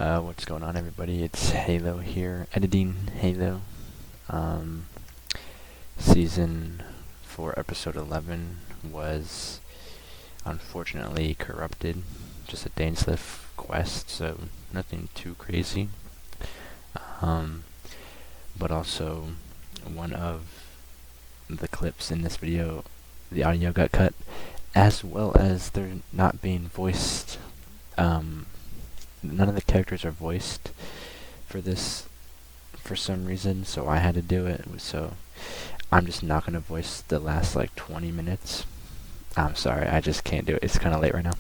What's going on, everybody? It's Halo here, editing Halo. Season 4, episode 11 was unfortunately corrupted. Just a Dainsliff quest, so nothing too crazy. But also, one of the clips in this video, the audio got cut, as well as they're not being voiced. None of the characters are voiced for this for some reason, so I had to do it. So I'm just not going to voice the last like 20 minutes. I'm sorry, I just can't do it. It's kind of late right now.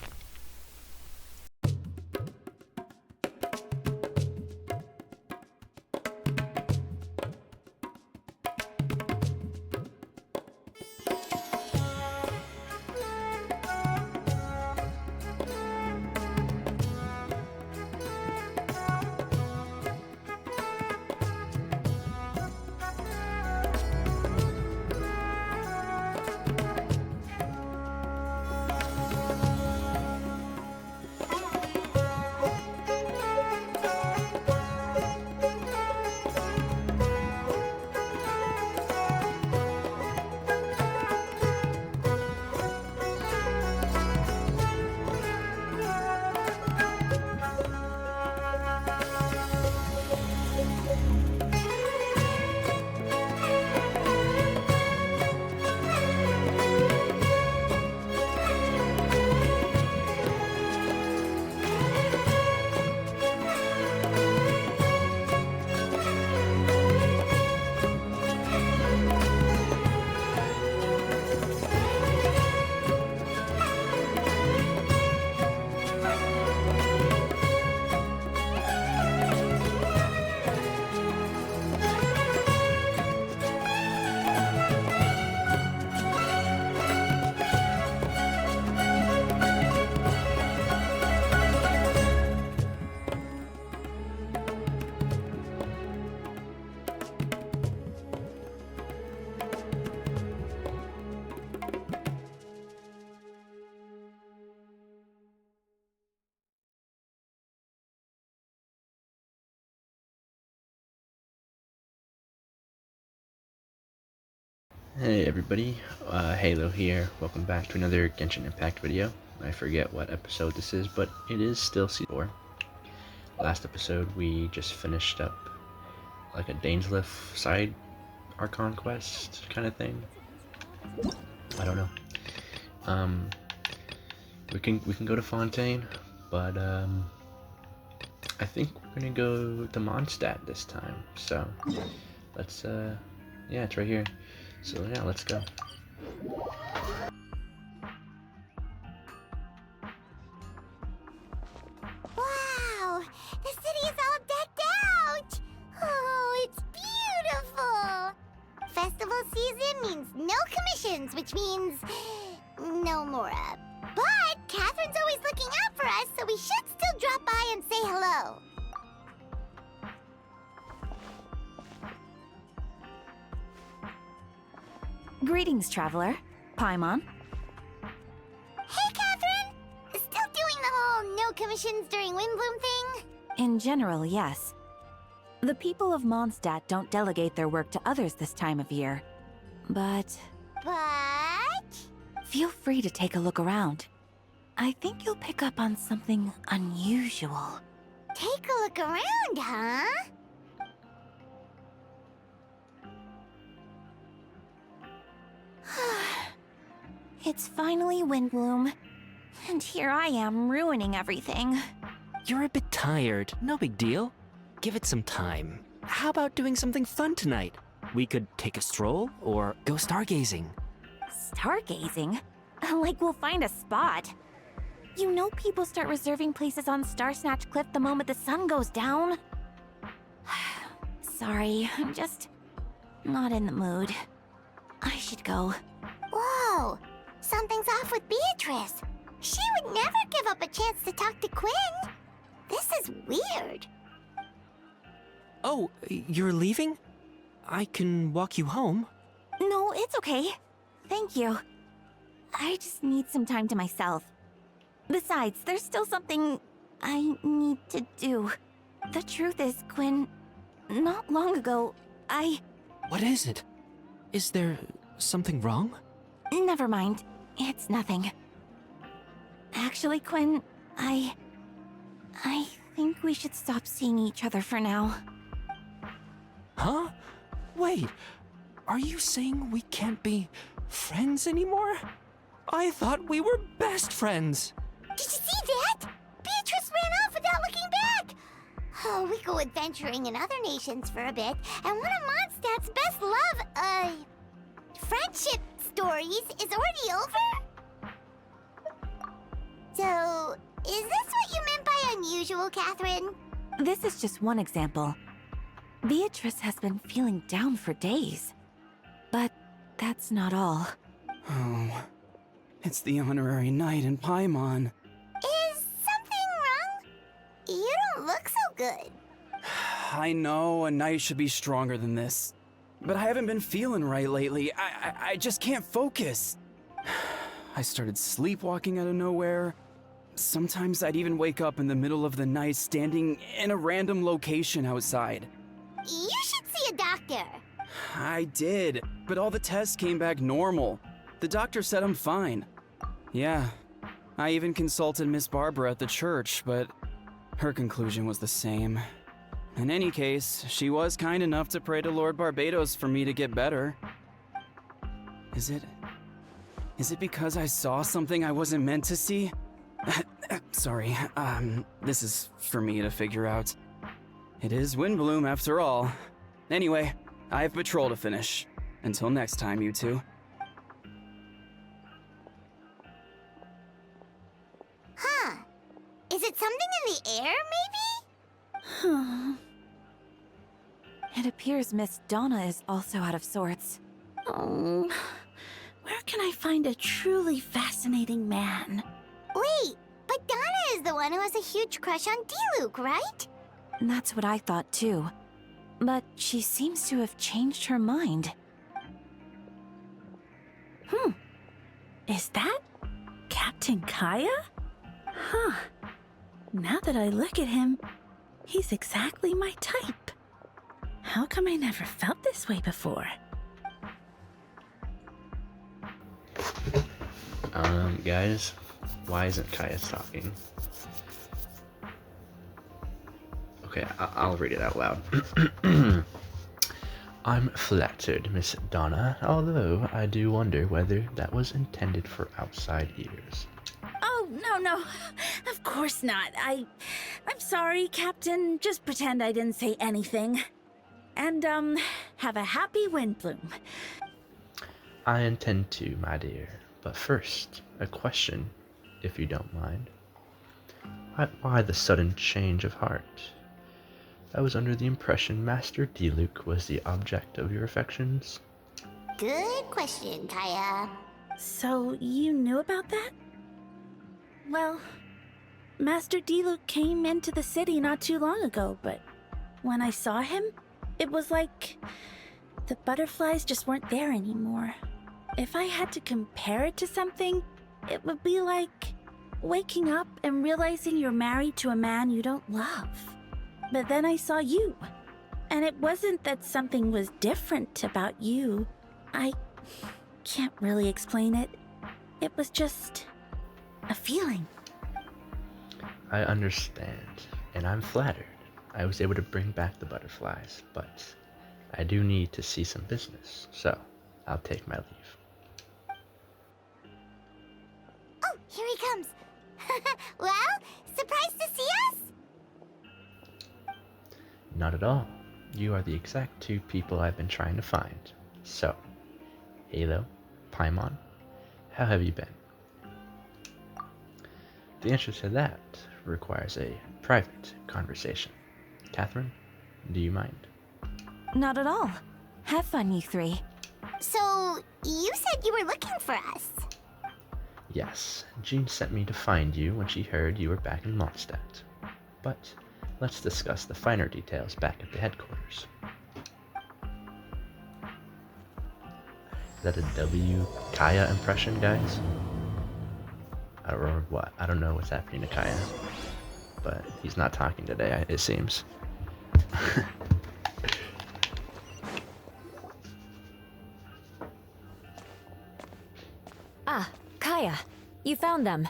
Hey everybody, Halo here. Welcome back to another Genshin Impact video. I forget what episode this is, but it is still Season 4. Last episode we just finished up like a Dainsliff side Archon quest kind of thing. I don't know. We can go to Fontaine, but I think we're gonna go to Mondstadt this time. So let's yeah, it's right here. So yeah, let's go. Wow! The city is all decked out! Oh, it's beautiful! Festival season means no commissions, which means no Mora. But Catherine's always looking out for us, so we should still drop by and say hello. Greetings, traveler. Paimon. Hey, Catherine! Still doing the whole no commissions during Windbloom thing? In general, yes. The people of Mondstadt don't delegate their work to others this time of year. But But... feel free to take a look around. I think you'll pick up on something unusual. take a look around, huh? It's finally Windbloom. And here I am ruining everything. You're a bit tired, no big deal. Give it some time. How about doing something fun tonight? We could take a stroll or go stargazing. Stargazing? Like we'll find a spot. You know people start reserving places on Starsnatch Cliff the moment the sun goes down. Sorry, I'm just not in the mood. I should go. Whoa! Something's off with Beatrice. She would never give up a chance to talk to Quinn. This is weird. Oh, you're leaving? I can walk you home. No, it's okay. Thank you. I just need some time to myself. Besides, there's still something I need to do. The truth is, Quinn, not long ago, What is it? Is there something wrong? Never mind. It's nothing. Actually, Quinn, I think we should stop seeing each other for now. Huh? Wait, are you saying we can't be friends anymore? I thought we were best friends. Did you see that? Beatrice ran off without looking back. Oh, we go adventuring in other nations for a bit, and one of Mondstadt's best friendship stories is already over? So, is this what you meant by unusual, Catherine? This is just one example. Beatrice has been feeling down for days. But that's not all. Oh, it's the honorary knight in Paimon. Is something wrong? You don't look so good. I know a knight should be stronger than this, but I haven't been feeling right lately. I just can't focus. I started sleepwalking out of nowhere. Sometimes I'd even wake up in the middle of the night standing in a random location outside. You should see a doctor. I did, but all the tests came back normal. The doctor said I'm fine. Yeah, I even consulted Miss Barbara at the church, but her conclusion was the same. In any case, she was kind enough to pray to Lord Barbados for me to get better. Is it because I saw something I wasn't meant to see? Sorry, this is for me to figure out. It is Windbloom after all. Anyway, I have patrol to finish. Until next time, you two. Huh. Is it something in the air, maybe? It appears Miss Donna is also out of sorts. Oh, where can I find a truly fascinating man? Wait, but Donna is the one who has a huge crush on Diluc, right? That's what I thought too. But she seems to have changed her mind. Is that Captain Kaya? Huh. Now that I look at him, he's exactly my type. How come I never felt this way before? Guys, why isn't Kaya talking? Okay, I'll read it out loud. I'm flattered, Miss Donna, although I do wonder whether that was intended for outside ears. Oh, no. Of course not. I'm sorry, Captain. Just pretend I didn't say anything. And, have a happy Windbloom. I intend to, my dear. But first, a question, if you don't mind. Why the sudden change of heart? I was under the impression Master Diluc was the object of your affections. Good question, Kaya. So, you knew about that? Well, Master Diluc came into the city not too long ago, but when I saw him, it was like the butterflies just weren't there anymore. If I had to compare it to something, it would be like waking up and realizing you're married to a man you don't love. But then I saw you, and it wasn't that something was different about you. I can't really explain it. It was just a feeling. I understand, and I'm flattered. I was able to bring back the butterflies, but I do need to see some business, so I'll take my leave. Oh, here he comes. Well, surprised to see us? Not at all. You are the exact two people I've been trying to find. So, Halo, Paimon, how have you been? The answer to that requires a private conversation. Catherine, do you mind? Not at all. Have fun, you three. So, you said you were looking for us. Yes, Jean sent me to find you when she heard you were back in Mondstadt. But let's discuss the finer details back at the headquarters. Is that a W Kaya impression, guys? Or what? I don't know what's happening to Kaya. but he's not talking today, it seems. Ah, Kaya, you found them.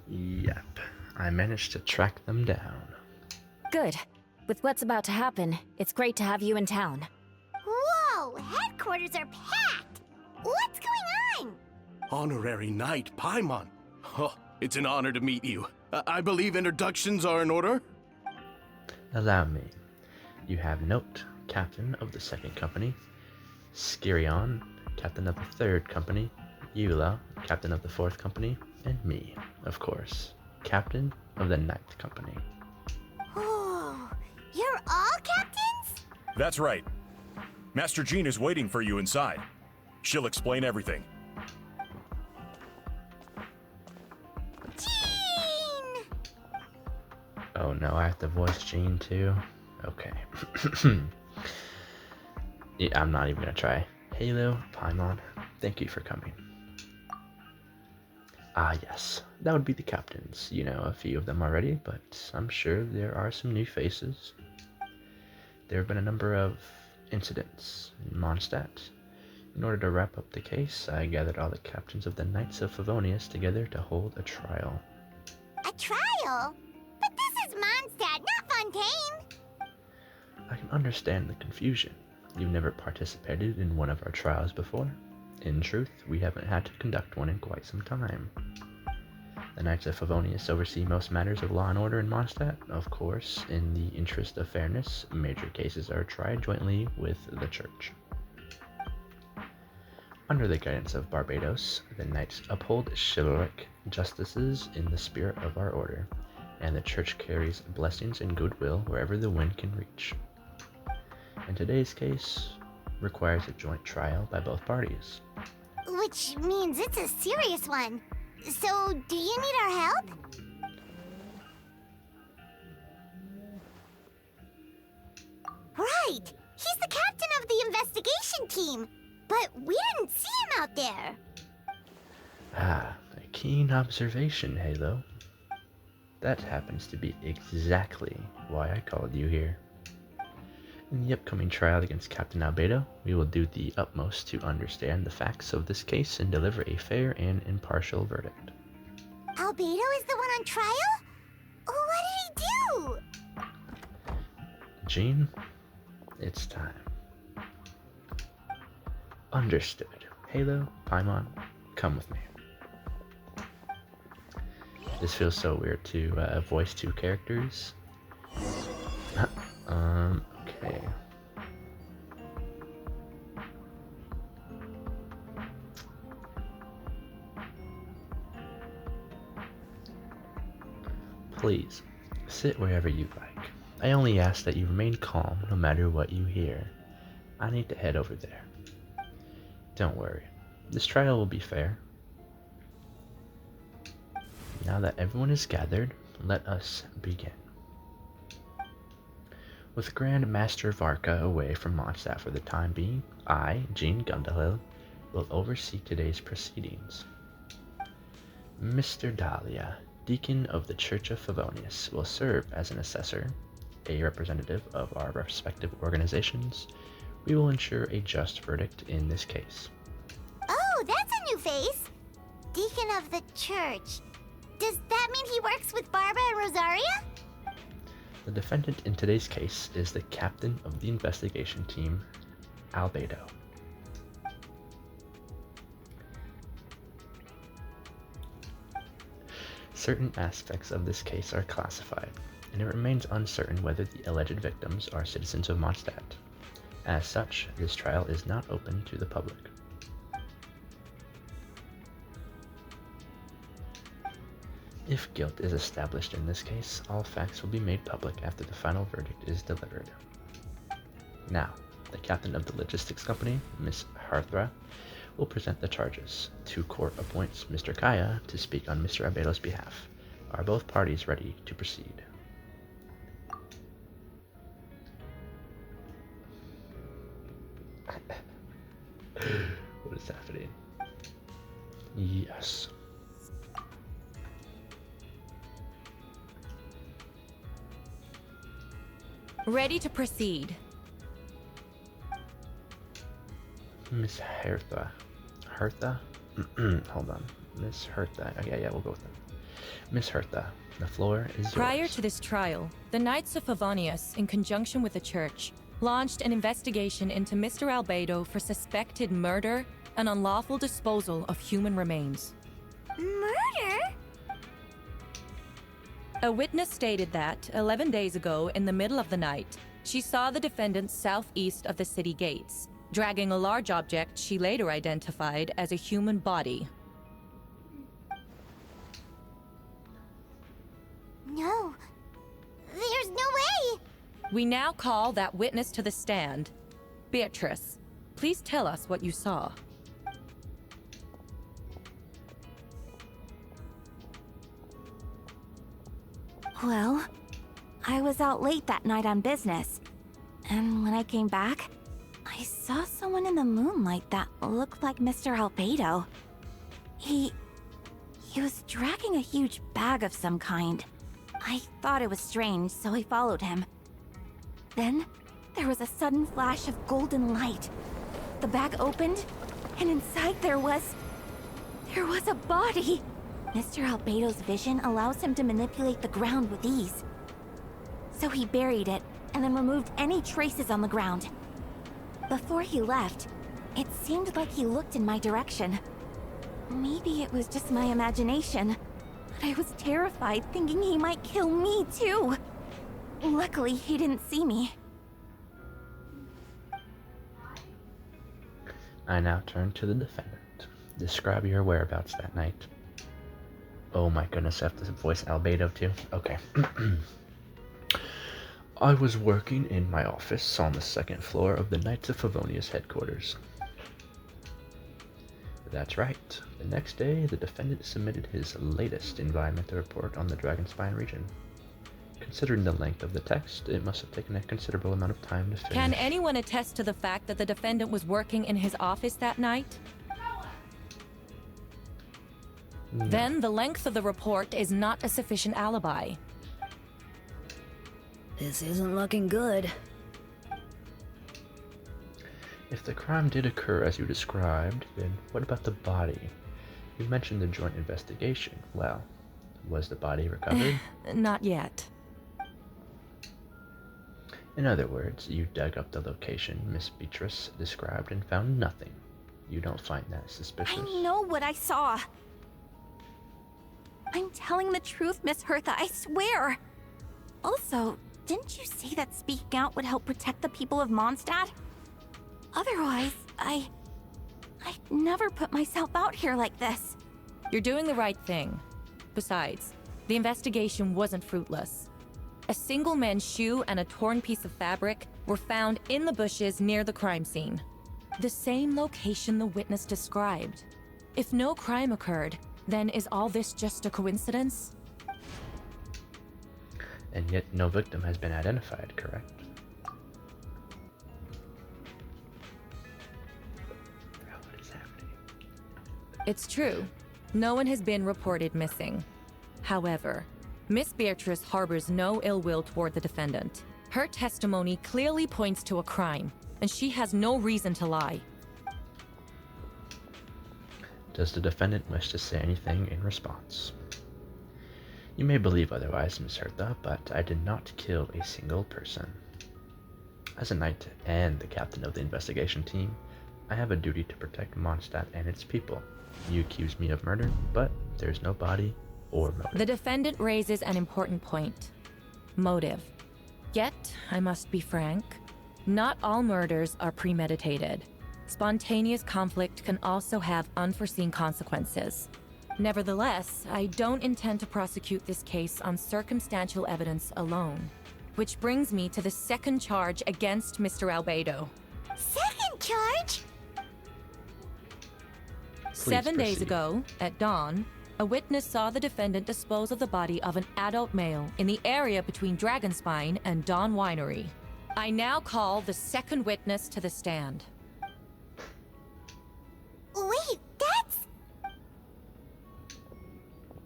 Yep, I managed to track them down. Good. With what's about to happen, it's great to have you in town. Whoa! Headquarters are packed! What's going on? Honorary Knight Paimon. Oh, it's an honor to meet you. I believe introductions are in order? Allow me. You have Note, Captain of the 2nd Company, Skirion, Captain of the 3rd Company, Eula, Captain of the 4th Company, and me, of course, Captain of the 9th Company. Oh, you're all captains? That's right. Master Jean is waiting for you inside. She'll explain everything. Jean! Oh no, I have to voice Jean too? Okay. Yeah, I'm not even gonna try. Halo, Paimon, thank you for coming. Ah yes, that would be the captains. You know a few of them already, but I'm sure there are some new faces. There have been a number of incidents in Mondstadt. In order to wrap up the case, I gathered all the captains of the Knights of Favonius together to hold a trial. A trial? But this is Mondstadt, not Fontaine! I can understand the confusion. You've never participated in one of our trials before. In truth, we haven't had to conduct one in quite some time. The Knights of Favonius oversee most matters of law and order in Mondstadt. Of course, in the interest of fairness, major cases are tried jointly with the Church. Under the guidance of Barbados, the Knights uphold chivalric justices in the spirit of our order, and the Church carries blessings and goodwill wherever the wind can reach. In today's case, requires a joint trial by both parties. Which means it's a serious one. So, do you need our help? Right! He's the captain of the investigation team! But we didn't see him out there! Ah, a keen observation, Halo. That happens to be exactly why I called you here. In the upcoming trial against Captain Albedo, we will do the utmost to understand the facts of this case and deliver a fair and impartial verdict. Albedo is the one on trial? What did he do? Jean, it's time. Understood. Halo, Paimon, come with me. This feels so weird to voice two characters. Okay. Please, sit wherever you like. I only ask that you remain calm no matter what you hear. I need to head over there. Don't worry, this trial will be fair. Now that everyone is gathered, let us begin. With Grand Master Varka away from Mondstadt for the time being, I, Jean Gundahil, will oversee today's proceedings. Mr. Dahlia, Deacon of the Church of Favonius, will serve as an assessor, a representative of our respective organizations. We will ensure a just verdict in this case. Oh, that's a new face! Deacon of the church. Does that mean he works with Barbara and Rosaria? The defendant in today's case is the captain of the investigation team, Albedo. Certain aspects of this case are classified, and it remains uncertain whether the alleged victims are citizens of Mondstadt. As such, this trial is not open to the public. If guilt is established in this case, all facts will be made public after the final verdict is delivered. Now, the captain of the logistics company, Miss Harthra, will present the charges. To court appoints Mr. Kaya to speak on Mr. Albedo's behalf. Are both parties ready to proceed? What is happening? Yes. Ready to proceed. Miss Hertha. Hertha? Hold on. Miss Hertha. Okay, yeah, we'll go with that. Miss Hertha, the floor is yours. Prior to this trial, the Knights of Favonius, in conjunction with the church, launched an investigation into Mr. Albedo for suspected murder and unlawful disposal of human remains. Murder? A witness stated that, 11 days ago, in the middle of the night, she saw the defendant southeast of the city gates, dragging a large object she later identified as a human body. No. There's no way! We now call that witness to the stand. Beatrice, please tell us what you saw. Well, I was out late that night on business. And when I came back, I saw someone in the moonlight that looked like Mr. Albedo. He was dragging a huge bag of some kind. I thought it was strange, so I followed him. Then, there was a sudden flash of golden light. The bag opened, and inside there was a body! Mr. Albedo's vision allows him to manipulate the ground with ease. So he buried it, and then removed any traces on the ground. Before he left, it seemed like he looked in my direction. Maybe it was just my imagination, but I was terrified thinking he might kill me too. Luckily, he didn't see me. I now turn to the defendant. Describe your whereabouts that night. Oh my goodness, I have to voice Albedo too? Okay. I was working in my office on the second floor of the Knights of Favonius headquarters. That's right. The next day, the defendant submitted his latest environmental report on the Dragonspine region. Considering the length of the text, it must have taken a considerable amount of time to finish. Can anyone attest to the fact that the defendant was working in his office that night? No. Then the length of the report is not a sufficient alibi. This isn't looking good. If the crime did occur as you described, then what about the body? You mentioned the joint investigation. Well, was the body recovered? Not yet. In other words, you dug up the location Miss Beatrice described and found nothing. You don't find that suspicious? I know what I saw. I'm telling the truth, Miss Hertha, I swear. Also, didn't you say that speaking out would help protect the people of Mondstadt? Otherwise, I'd never put myself out here like this. You're doing the right thing. Besides, the investigation wasn't fruitless. A single man's shoe and a torn piece of fabric were found in the bushes near the crime scene. The same location the witness described. If no crime occurred, then is all this just a coincidence? And yet no victim has been identified, correct? What is happening? It's true. No one has been reported missing. However, Miss Beatrice harbors no ill will toward the defendant. Her testimony clearly points to a crime, and she has no reason to lie. Does the defendant wish to say anything in response? You may believe otherwise, Miss Hertha, but I did not kill a single person. As a knight and the captain of the investigation team, I have a duty to protect Mondstadt and its people. You accuse me of murder, but there's no body or motive. The defendant raises an important point. Motive. Yet, I must be frank, not all murders are premeditated. Spontaneous conflict can also have unforeseen consequences. Nevertheless, I don't intend to prosecute this case on circumstantial evidence alone. Which brings me to the second charge against Mr. Albedo. Second charge? 7 days proceed. ago, at dawn, a witness saw the defendant dispose of the body of an adult male in the area between Dragonspine and Dawn Winery. I now call the second witness to the stand. Wait, that's...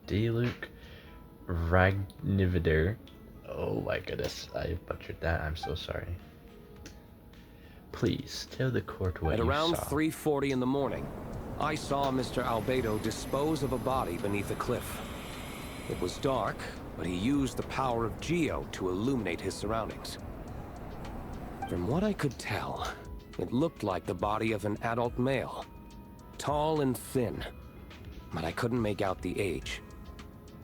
Diluk Ragnivider. Oh my goodness, I butchered that. I'm so sorry. Please tell the court what At you around saw. 3:40 in the morning, I saw Mr. Albedo dispose of a body beneath a cliff. It was dark, but he used the power of Geo to illuminate his surroundings. From what I could tell, it looked like the body of an adult male. Tall and thin, but I couldn't make out the age.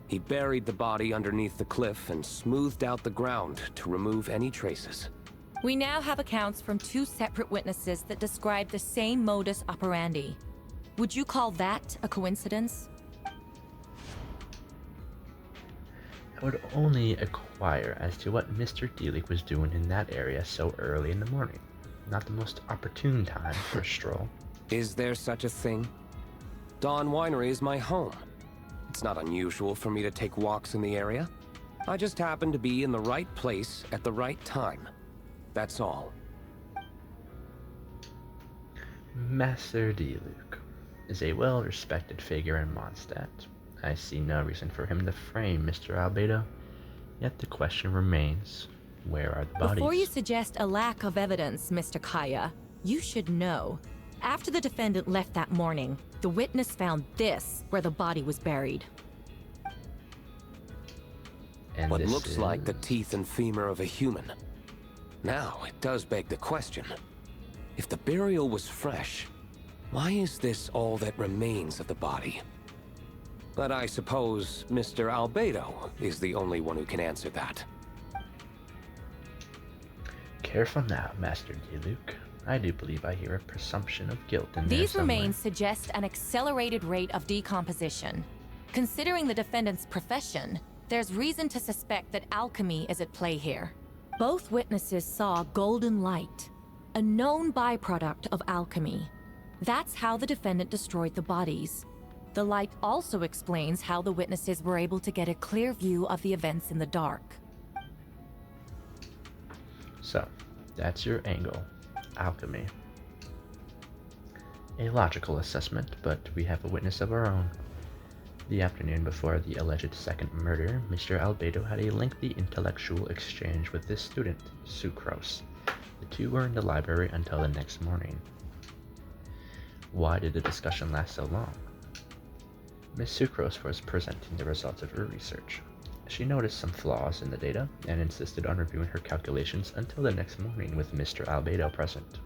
He buried the body underneath the cliff and smoothed out the ground to remove any traces. We now have accounts from 2 separate witnesses that describe the same modus operandi. Would you call that a coincidence? I would only inquire as to what Mr. Dealik was doing in that area so early in the morning. Not the most opportune time for a stroll. Is there such a thing? Dawn Winery is my home. It's not unusual for me to take walks in the area. I just happen to be in the right place at the right time. That's all. Master Dealik is a well-respected figure in Mondstadt. I see no reason for him to frame Mr. Albedo, yet the question remains, where are the bodies? Before you suggest a lack of evidence, Mr. Kaya, you should know. After the defendant left that morning, the witness found this where the body was buried. And What this looks like the teeth and femur of a human. Now, it does beg the question. If the burial was fresh, why is this all that remains of the body? But I suppose Mr. Albedo is the only one who can answer that. Careful now, Master Dealik. I do believe I hear a presumption of guilt in there These somewhere. remains suggest an accelerated rate of decomposition. Considering the defendant's profession, there's reason to suspect that alchemy is at play here. Both witnesses saw golden light, a known byproduct of alchemy. That's how the defendant destroyed the bodies. The light also explains how the witnesses were able to get a clear view of the events in the dark. So, that's your angle. Alchemy. A logical assessment, but we have a witness of our own. The afternoon before the alleged second murder, Mr. Albedo had a lengthy intellectual exchange with this student, Sucrose. The two were in the library until the next morning. Why did the discussion last so long? Miss Sucrose was presenting the results of her research. She noticed some flaws in the data and insisted on reviewing her calculations until the next morning with Mr. Albedo present.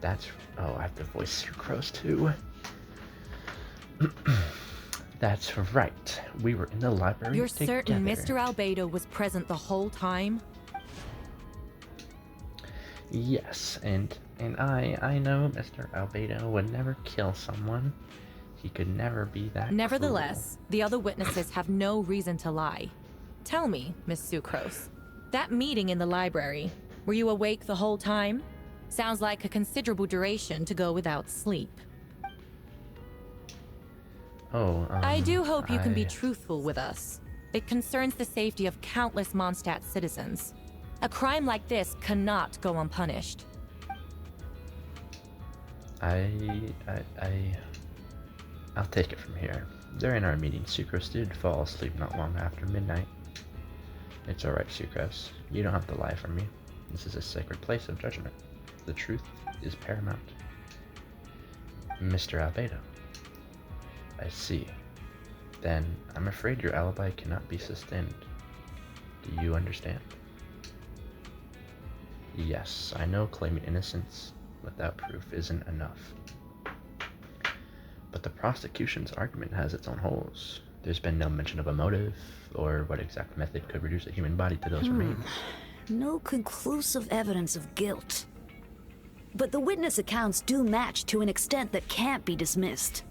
Oh, I have to voice Sucrose too. That's right. We were in the library You're together. certain Mr. Albedo was present the whole time? Yes, and I know Mr. Albedo would never kill someone. He could never be that Nevertheless, the other witnesses have no reason to lie. Tell me, Miss Sucrose, that meeting in the library, were you awake the whole time? Sounds like a considerable duration to go without sleep. cruel. I do hope you can be truthful with us. It concerns the safety of countless Mondstadt citizens. A crime like this cannot go unpunished. I'll take it from here. During our meeting, Sucrose did fall asleep not long after midnight. It's alright, Sucrose. You don't have to lie for me. This is a sacred place of judgment. The truth is paramount. Mr. Albedo. I see. Then, I'm afraid your alibi cannot be sustained. Do you understand? Yes, I know claiming innocence without proof isn't enough. But the prosecution's argument has its own holes. There's been no mention of a motive, or what exact method could reduce a human body to those remains. No conclusive evidence of guilt. But the witness accounts do match to an extent that can't be dismissed.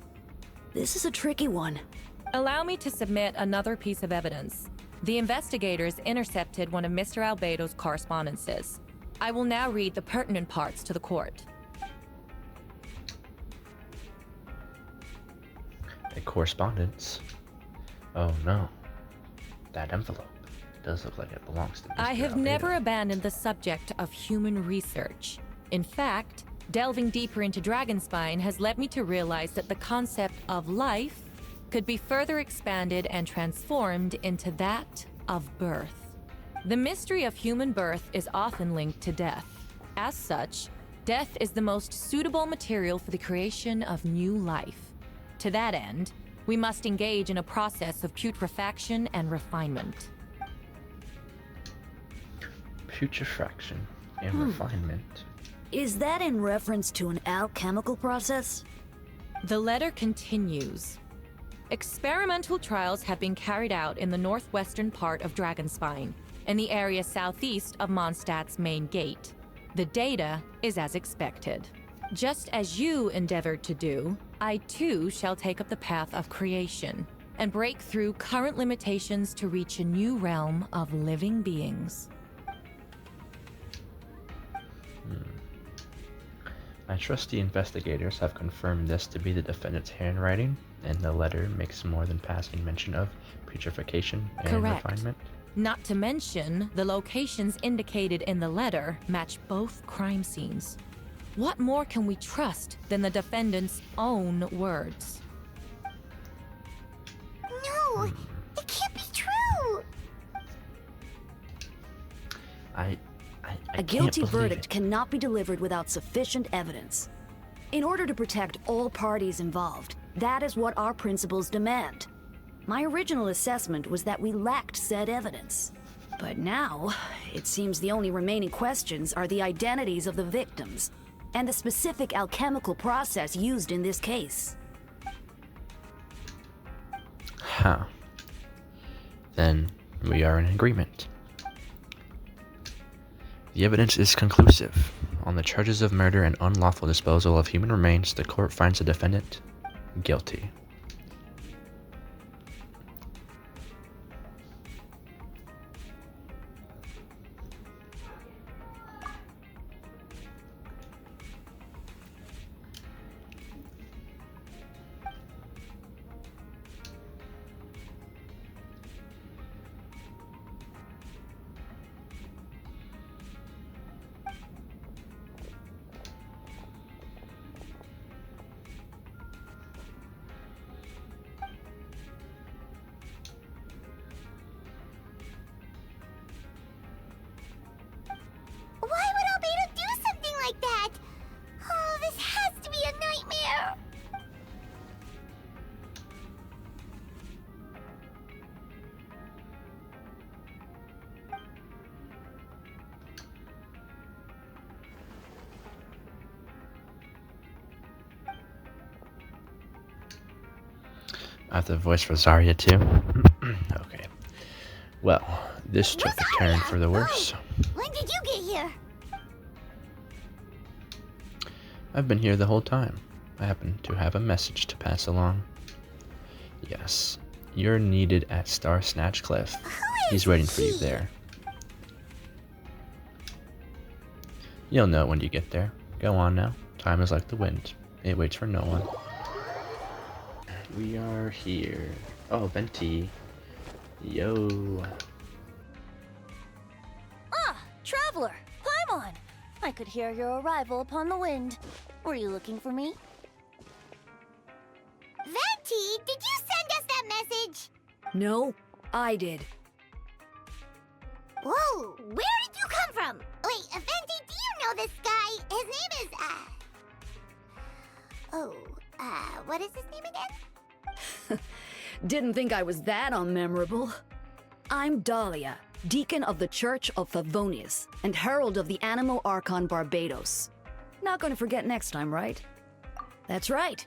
This is a tricky one. Allow me to submit another piece of evidence. The investigators intercepted one of Mr. Albedo's correspondences. I will now read the pertinent parts to the court. A correspondence? Oh no. That envelope does look like it belongs to Mr. I have Albedo. never abandoned the subject of human research. In fact, delving deeper into Dragonspine has led me to realize that the concept of life could be further expanded and transformed into that of birth. The mystery of human birth is often linked to death. As such, death is the most suitable material for the creation of new life. To that end, we must engage in a process of putrefaction and refinement. Putrefaction and refinement. Is that in reference to an alchemical process? The letter continues. Experimental trials have been carried out in the northwestern part of Dragonspine, in the area southeast of Mondstadt's main gate. The data is as expected. Just as you endeavored to do, I too shall take up the path of creation and break through current limitations to reach a new realm of living beings. My trusty investigators have confirmed this to be the defendant's handwriting, and the letter makes more than passing mention of putrefaction and Correct. refinement. Not to mention, the locations indicated in the letter match both crime scenes. What more can we trust than the defendant's own words? No, it can't be true. A guilty verdict cannot be delivered without sufficient evidence. In order to protect all parties involved, that is what our principles demand. My original assessment was that we lacked said evidence. But now, it seems the only remaining questions are the identities of the victims and the specific alchemical process used in this case. Huh. Then we are in agreement. The evidence is conclusive. On the charges of murder and unlawful disposal of human remains, the court finds the defendant guilty. Why would Albedo do something like that? Oh, this has to be a nightmare. I have to voice Rosaria too. Okay. Well, this took a turn for the worse. When did you get here? I've been here the whole time. I happen to have a message to pass along. Yes, you're needed at Star Snatch Cliff. He's waiting for you there. You'll know when you get there. Go on now. Time is like the wind. It waits for no one. We are here. Oh, Venti. Yo. Ah, traveler! Paimon! I could hear your arrival upon the wind. Were you looking for me? Venti, did you send us that message? No, I did. Whoa, where did you come from? Wait, Venti, do you know this guy? His name is, what is his name again? Didn't think I was that unmemorable. I'm Dahlia, Deacon of the Church of Favonius and Herald of the Animo Archon Barbados. Not gonna forget next time, right? That's right.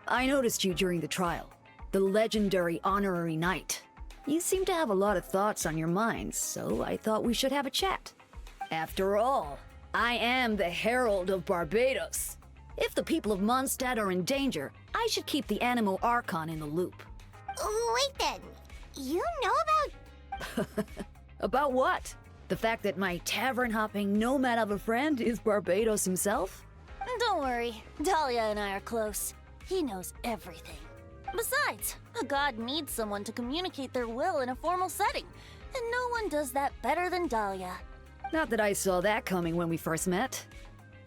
I noticed you during the trial. The legendary honorary knight. You seem to have a lot of thoughts on your mind, so I thought we should have a chat. After all, I am the Herald of Barbados. If the people of Mondstadt are in danger, I should keep the Animo Archon in the loop. Wait then, you know about... About what? The fact that my tavern-hopping nomad of a friend is Barbados himself? Don't worry, Dahlia and I are close. He knows everything. Besides, a god needs someone to communicate their will in a formal setting, and no one does that better than Dahlia. Not that I saw that coming when we first met.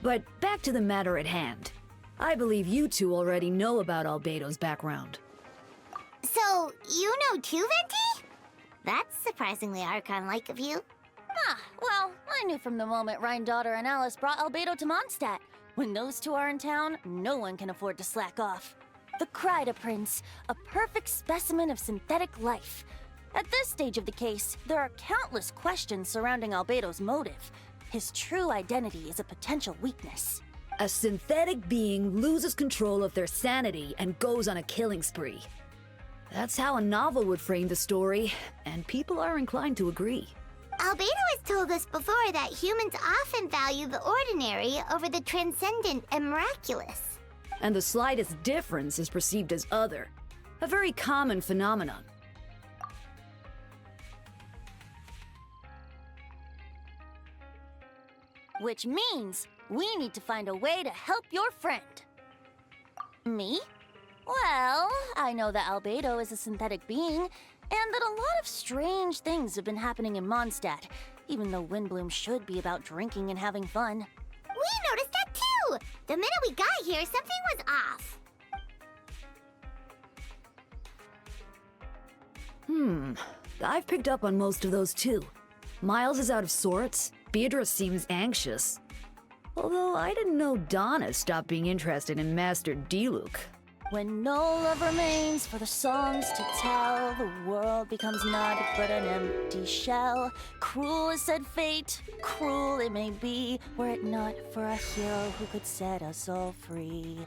But back to the matter at hand. I believe you two already know about Albedo's background. So, you know too, Venti? That's surprisingly Archon-like of you. Ah, well, I knew from the moment Daughter and Alice brought Albedo to Mondstadt. When those two are in town, no one can afford to slack off. The Kryda Prince, a perfect specimen of synthetic life. At this stage of the case, there are countless questions surrounding Albedo's motive. His true identity is a potential weakness. A synthetic being loses control of their sanity and goes on a killing spree. That's how a novel would frame the story, and people are inclined to agree. Albedo has told us before that humans often value the ordinary over the transcendent and miraculous. And the slightest difference is perceived as other. A very common phenomenon. Which means we need to find a way to help your friend. Me? Well, I know that Albedo is a synthetic being, and that a lot of strange things have been happening in Mondstadt, even though Windbloom should be about drinking and having fun. We noticed that too! The minute we got here, something was off. I've picked up on most of those too. Miles is out of sorts. Beatrice seems anxious. Although I didn't know Donna stopped being interested in Master Diluc. When no love remains for the songs to tell, the world becomes not but an empty shell. Cruel is said fate, cruel it may be, were it not for a hero who could set us all free.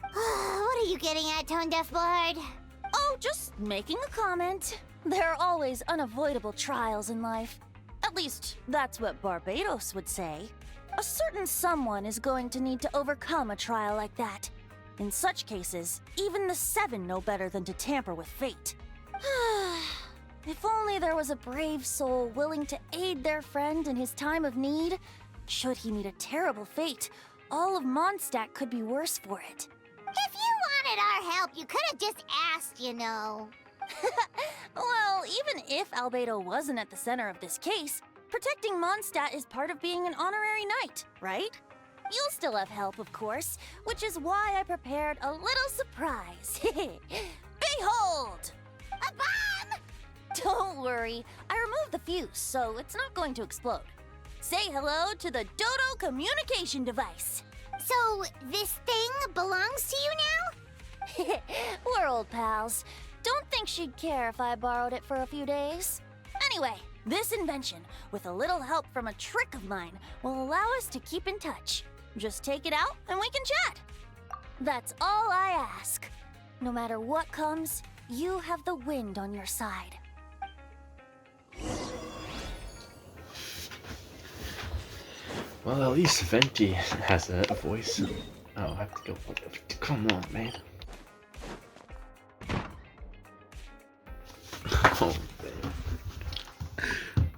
What are you getting at, Tone Deaf Bard? Oh, just making a comment. There are always unavoidable trials in life. At least, that's what Barbados would say. A certain someone is going to need to overcome a trial like that. In such cases, even the Seven know better than to tamper with fate. If only there was a brave soul willing to aid their friend in his time of need. Should he meet a terrible fate, all of Mondstadt could be worse for it. If you wanted our help, you could have just asked, you know. Well, even if Albedo wasn't at the center of this case, protecting Mondstadt is part of being an honorary knight, right? You'll still have help, of course, which is why I prepared a little surprise. Behold! A bomb! Don't worry, I removed the fuse, so it's not going to explode. Say hello to the Dodo communication device. So, this thing belongs to you now? We're old pals. Don't think she'd care if I borrowed it for a few days. Anyway, this invention, with a little help from a trick of mine, will allow us to keep in touch. Just take it out and we can chat. That's all I ask. No matter what comes, you have the wind on your side. Well, at least Venti has a voice. Oh, I have to go. Come on, man. Oh, man.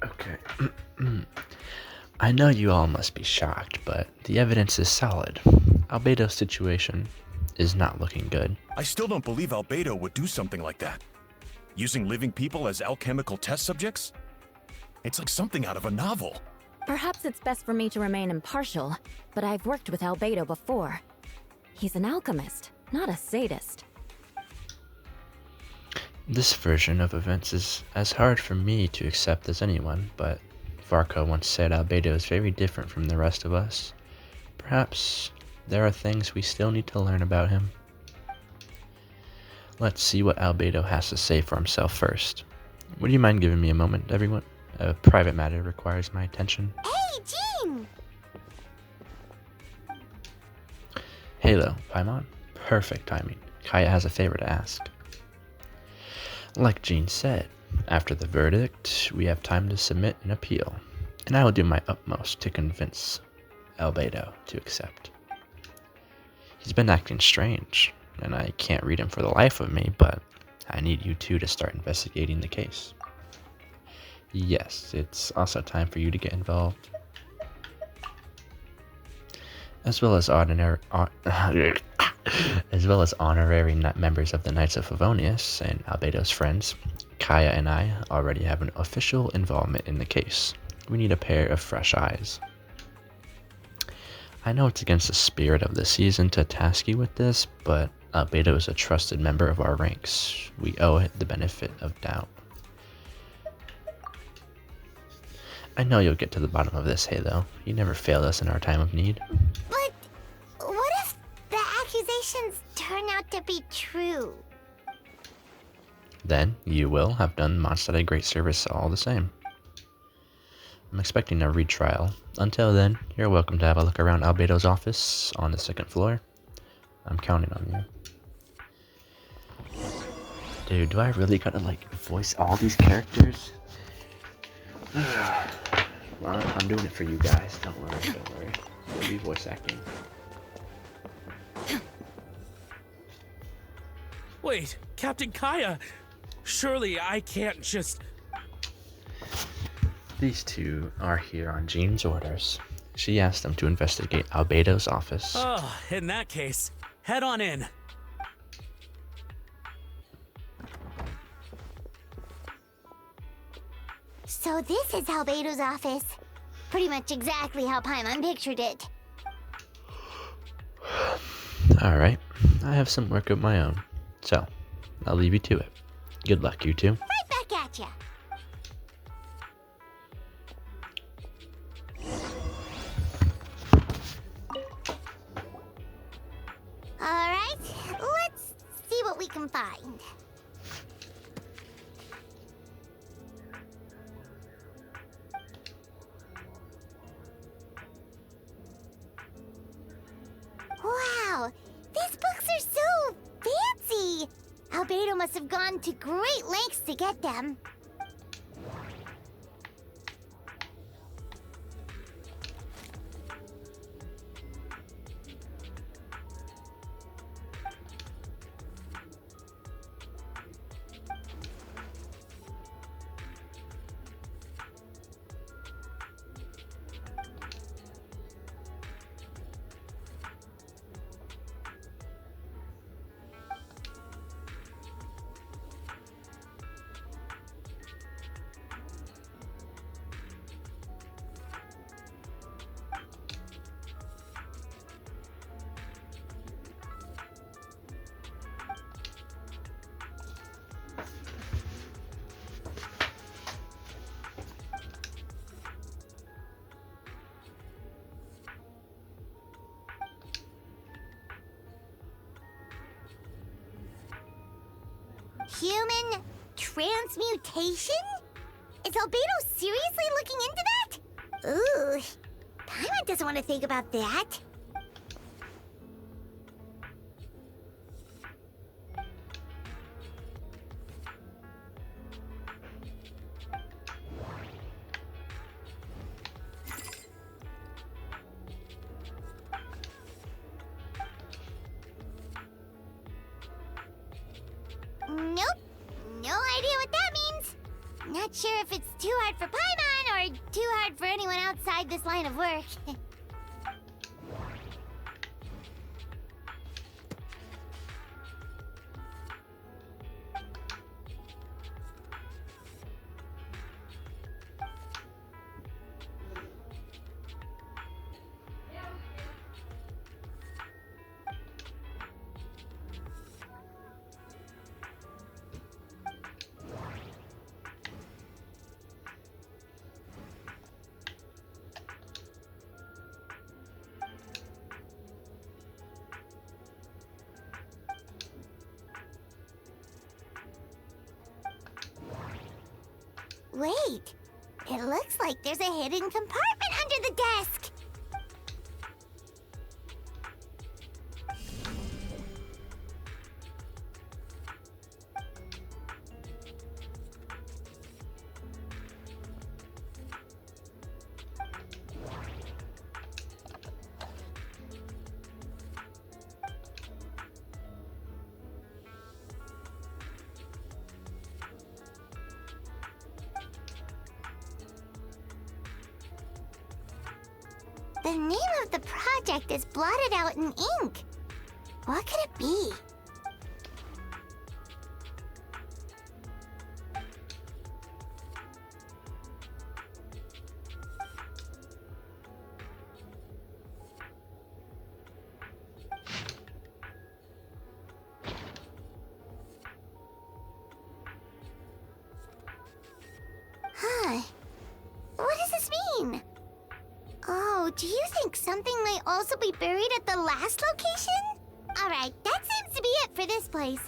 Okay. I know you all must be shocked, but the evidence is solid. Albedo's situation is not looking good. I still don't believe Albedo would do something like that. Using living people as alchemical test subjects? It's like something out of a novel. Perhaps it's best for me to remain impartial, but I've worked with Albedo before. He's an alchemist, not a sadist. This version of events is as hard for me to accept as anyone, but Varco once said Albedo is very different from the rest of us. Perhaps there are things we still need to learn about him. Let's see what Albedo has to say for himself first. Would you mind giving me a moment, everyone? A private matter requires my attention. Hey, Jean! Halo, Paimon. Perfect timing. Kaya has a favor to ask. Like Jean said, after the verdict, we have time to submit an appeal, and I will do my utmost to convince Albedo to accept. He's been acting strange, and I can't read him for the life of me, but I need you two to start investigating the case. Yes, it's also time for you to get involved. As well as honorary members of the Knights of Favonius and Albedo's friends, Kaya and I already have an official involvement in the case. We need a pair of fresh eyes. I know it's against the spirit of the season to task you with this, but Albedo is a trusted member of our ranks. We owe it the benefit of doubt. I know you'll get to the bottom of this, Halo. You never failed us in our time of need. But what if the accusations turn out to be true? Then you will have done Mondstadt a great service all the same. I'm expecting a retrial. Until then, you're welcome to have a look around Albedo's office on the 2nd floor. I'm counting on you. Dude, do I really gotta, like, voice all these characters? Well, I'm doing it for you guys. Don't worry. I'll be voice acting. Wait, Captain Kaya! Surely I can't just... These two are here on Jean's orders. She asked them to investigate Albedo's office. Oh, in that case, head on in. So this is Albedo's office. Pretty much exactly how Paimon pictured it. Alright, I have some work of my own. So, I'll leave you to it. Good luck, you two. Right back at ya. Alright, let's see what we can find. Wow, these books are so fancy! Albedo must have gone to great lengths to get them. Human transmutation? Is Albedo seriously looking into that? Ooh, Paimon doesn't want to think about that. Nope. No idea what that means. Not sure if it's too hard for Paimon or too hard for anyone outside this line of work. Wait, it looks like there's a hidden compartment under the desk. The name of the project is blotted out in ink. What could it be? Huh. What does this do you think something might also be buried at the last location? Alright, that seems to be it for this place.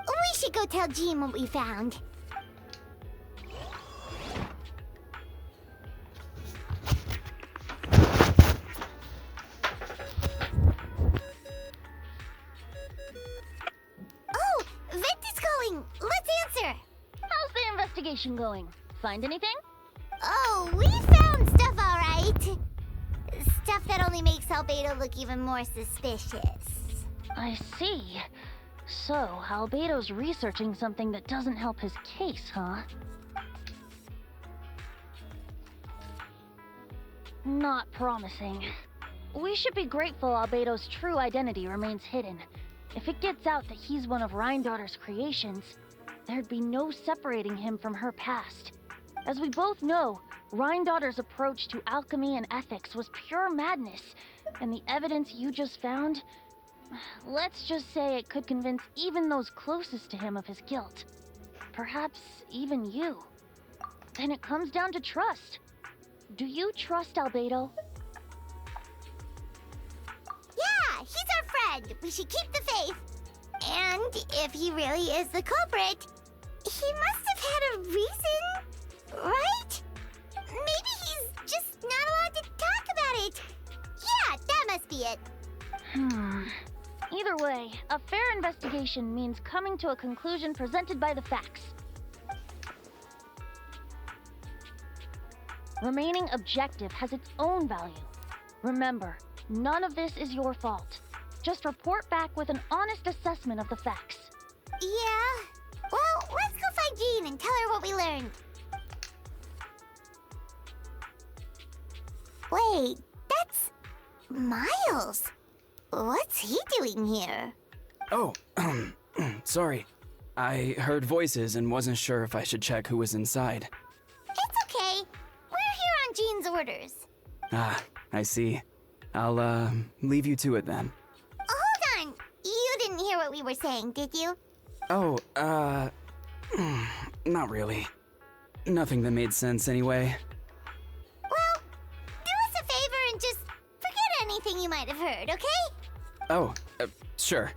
We should go tell Jean what we found. Oh, Victor's calling! Let's answer! How's the investigation going? Find anything? Oh, we found stuff alright. Stuff that only makes Albedo look even more suspicious. I see. So, Albedo's researching something that doesn't help his case, huh? Not promising. We should be grateful Albedo's true identity remains hidden. If it gets out that he's one of Rhindaughter's creations, there'd be no separating him from her past. As we both know, Rhindaughter's approach to alchemy and ethics was pure madness, and the evidence you just found, let's just say it could convince even those closest to him of his guilt. Perhaps even you. Then it comes down to trust. Do you trust Albedo? Yeah, he's our friend. We should keep the faith. And if he really is the culprit, he must have had a reason, right? Maybe he's just not allowed to talk about it. Yeah, that must be it. Either way, a fair investigation means coming to a conclusion presented by the facts. Remaining objective has its own value. Remember, none of this is your fault. Just report back with an honest assessment of the facts. Yeah. Well, let's go find Jean and tell her what we learned. Wait, that's Miles. What's he doing here? Oh, sorry. I heard voices and wasn't sure if I should check who was inside. It's okay. We're here on Jean's orders. Ah, I see. I'll, leave you to it then. Hold on. You didn't hear what we were saying, did you? Oh, not really. Nothing that made sense anyway. Well, do us a favor and just forget anything you might have heard, okay? Oh, sure.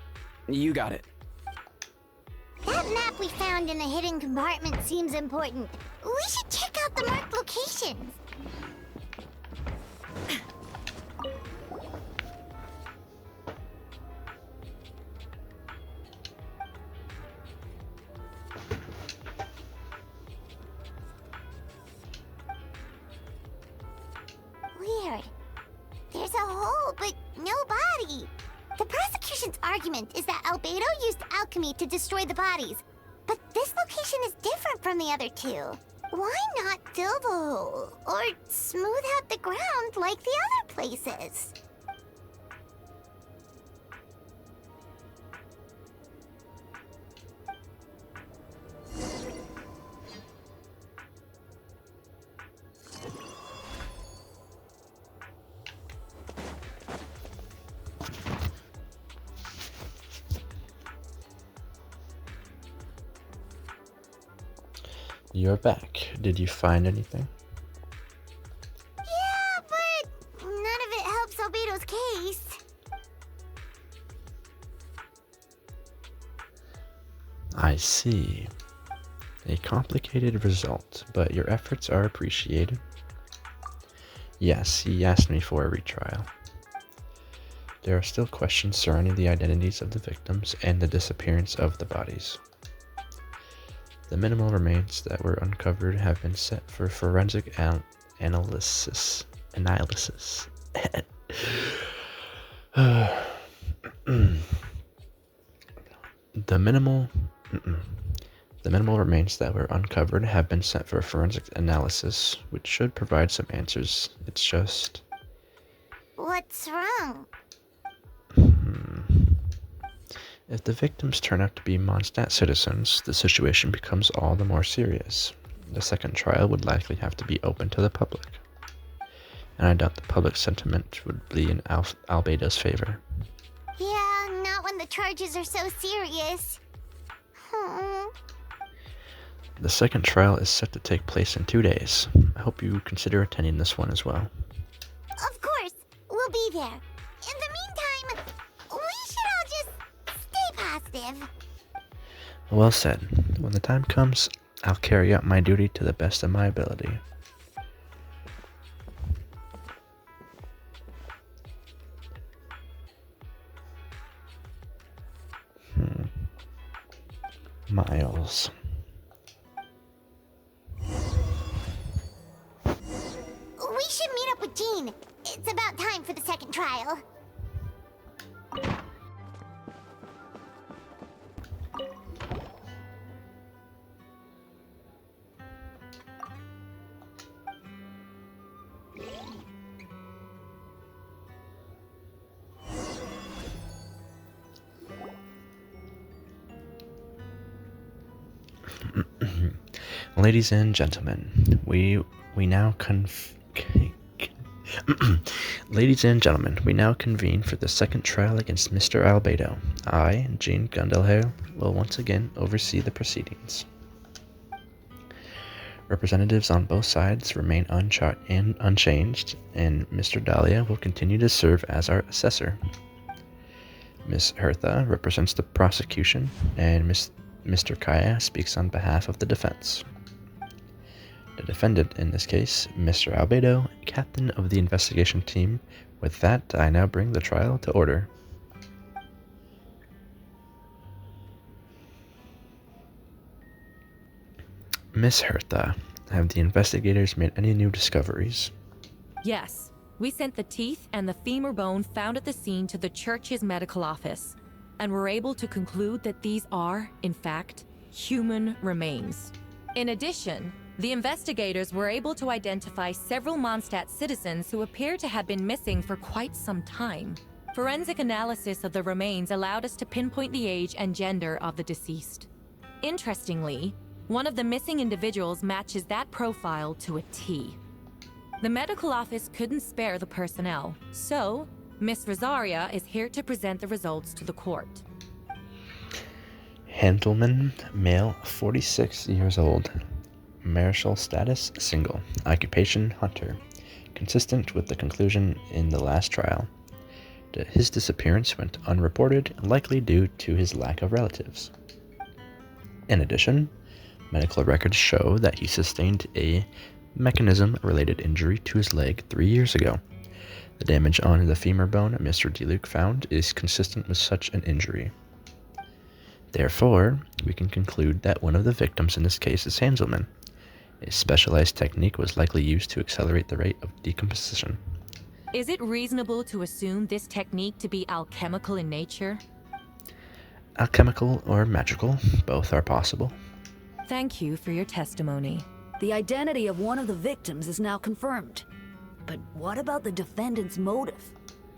You got it. That map we found in the hidden compartment seems important. We should check out the marked locations. Weird. There's a hole, but no body. The prosecution's argument is that Albedo used alchemy to destroy the bodies, but this location is different from the other two. Why not fill the hole, or smooth out the ground like the other places? You're back. Did you find anything? Yeah, but none of it helps Albedo's case. I see. A complicated result, but your efforts are appreciated. Yes, he asked me for a retrial. There are still questions surrounding the identities of the victims and the disappearance of the bodies. The minimal remains that were uncovered have been set for forensic analysis. The minimal remains that were uncovered have been sent for forensic analysis, which should provide some answers. It's just... What's wrong? If the victims turn out to be Mondstadt citizens, the situation becomes all the more serious. The second trial would likely have to be open to the public. And I doubt the public sentiment would be in Albedo's favor. Yeah, not when the charges are so serious. The second trial is set to take place in 2 days. I hope you consider attending this one as well. Of course, care. In the meantime, we should all just stay positive. Well said. When the time comes, I'll carry out my duty to the best of my ability. Miles. We should meet up with Jean. It's about time for the second trial. Ladies and gentlemen, we now Ladies and gentlemen, we now convene for the second trial against Mr. Albedo. I, Jean Gundelhair, will once again oversee the proceedings. Representatives on both sides remain unchanged, and Mr. Dahlia will continue to serve as our assessor. Miss Hertha represents the prosecution, and Mr. Kaya speaks on behalf of the defense. The defendant in this case, Mr. Albedo, captain of the investigation team. With that, I now bring the trial to order. Miss Hertha, have the investigators made any new discoveries? Yes. We sent the teeth and the femur bone found at the scene to the church's medical office, and were able to conclude that these are, in fact, human remains. In addition, the investigators were able to identify several Mondstadt citizens who appear to have been missing for quite some time. Forensic analysis of the remains allowed us to pinpoint the age and gender of the deceased. Interestingly, one of the missing individuals matches that profile to a T. The medical office couldn't spare the personnel, so Miss Rosaria is here to present the results to the court. Handelman, male, 46 years old. Marital status, single. Occupation, hunter. Consistent with the conclusion in the last trial. His disappearance went unreported, likely due to his lack of relatives. In addition, medical records show that he sustained a mechanism-related injury to his leg 3 years ago. The damage on the femur bone Mr. DeLuc found is consistent with such an injury. Therefore, we can conclude that one of the victims in this case is Hanselman. A specialized technique was likely used to accelerate the rate of decomposition. Is it reasonable to assume this technique to be alchemical in nature? Alchemical or magical, both are possible. Thank you for your testimony. The identity of one of the victims is now confirmed. But what about the defendant's motive?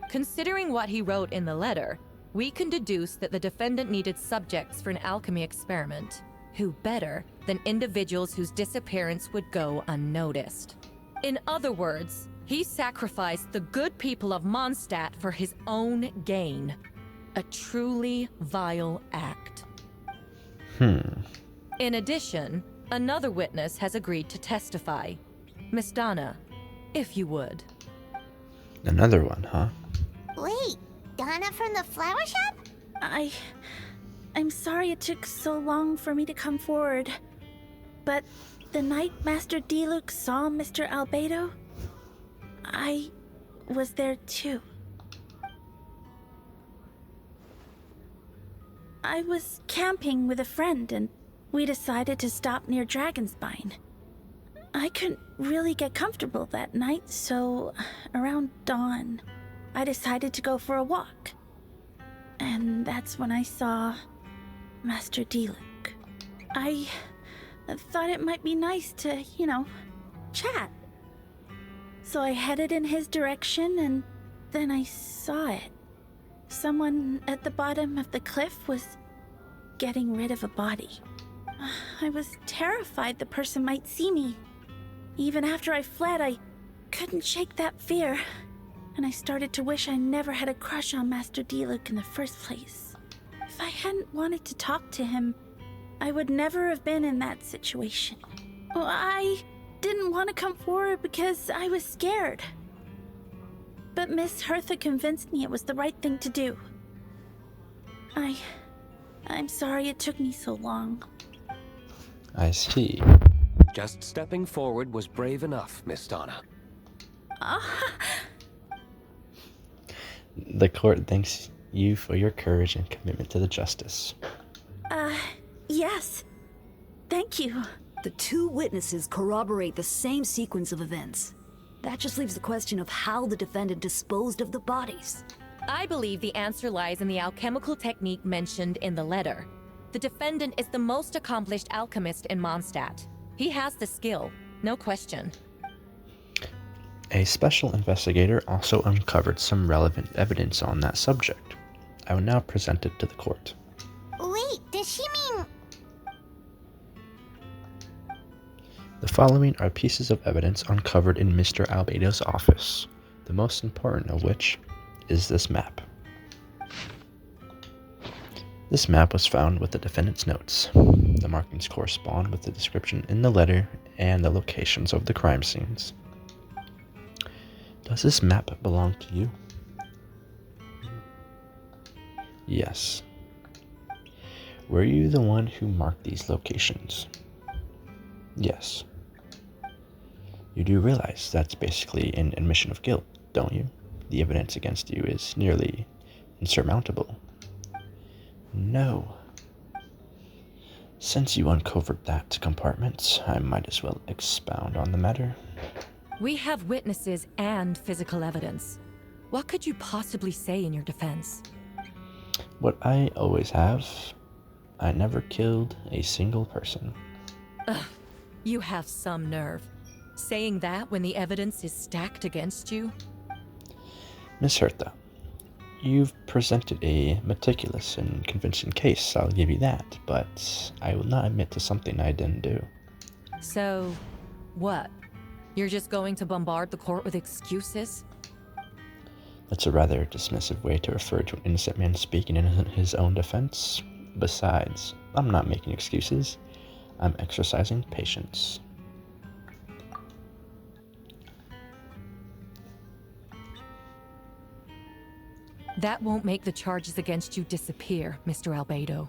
Considering what he wrote in the letter, we can deduce that the defendant needed subjects for an alchemy experiment. Who better than individuals whose disappearance would go unnoticed? In other words, he sacrificed the good people of Mondstadt for his own gain. A truly vile act. In addition, another witness has agreed to testify. Miss Donna, if you would. Another one, huh? Wait, Donna from the flower shop? I'm sorry it took so long for me to come forward. But the night Master DeLuc saw Mr. Albedo, I was there too. I was camping with a friend and we decided to stop near Dragonspine. I couldn't really get comfortable that night, so around dawn, I decided to go for a walk. And that's when I saw Master DeLuc. I thought it might be nice to, chat. So I headed in his direction and then I saw it. Someone at the bottom of the cliff was getting rid of a body. I was terrified the person might see me. Even after I fled, I couldn't shake that fear. And I started to wish I never had a crush on Master DeLuc in the first place. If I hadn't wanted to talk to him, I would never have been in that situation. I didn't want to come forward because I was scared. But Miss Hertha convinced me it was the right thing to do. I'm sorry it took me so long. I see. Just stepping forward was brave enough, Miss Donna. The court thanks you for your courage and commitment to the justice. Yes. Thank you. The two witnesses corroborate the same sequence of events. That just leaves the question of how the defendant disposed of the bodies. I believe the answer lies in the alchemical technique mentioned in the letter. The defendant is the most accomplished alchemist in Mondstadt. He has the skill, no question. A special investigator also uncovered some relevant evidence on that subject. I will now present it to the court. Wait, does she mean... The following are pieces of evidence uncovered in Mr. Albedo's office, the most important of which is this map. This map was found with the defendant's notes. The markings correspond with the description in the letter and the locations of the crime scenes. Does this map belong to you? Yes. Were you the one who marked these locations? Yes. You do realize that's basically an admission of guilt, don't you? The evidence against you is nearly insurmountable. No. Since you uncovered that compartment, I might as well expound on the matter. We have witnesses and physical evidence. What could you possibly say in your defense? What I always have, I never killed a single person. Ugh, you have some nerve. Saying that when the evidence is stacked against you? Miss Hertha, you've presented a meticulous and convincing case, I'll give you that, but I will not admit to something I didn't do. So, what? You're just going to bombard the court with excuses? That's a rather dismissive way to refer to an innocent man speaking in his own defense. Besides, I'm not making excuses. I'm exercising patience. That won't make the charges against you disappear, Mr. Albedo.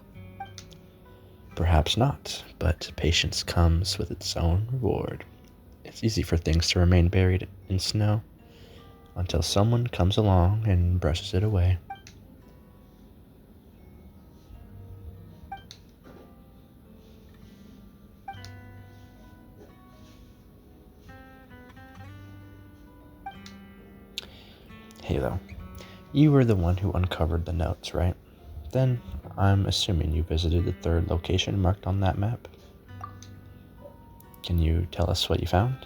Perhaps not, but patience comes with its own reward. It's easy for things to remain buried in snow until someone comes along and brushes it away. Halo, you were the one who uncovered the notes, right? Then I'm assuming you visited the third location marked on that map. Can you tell us what you found?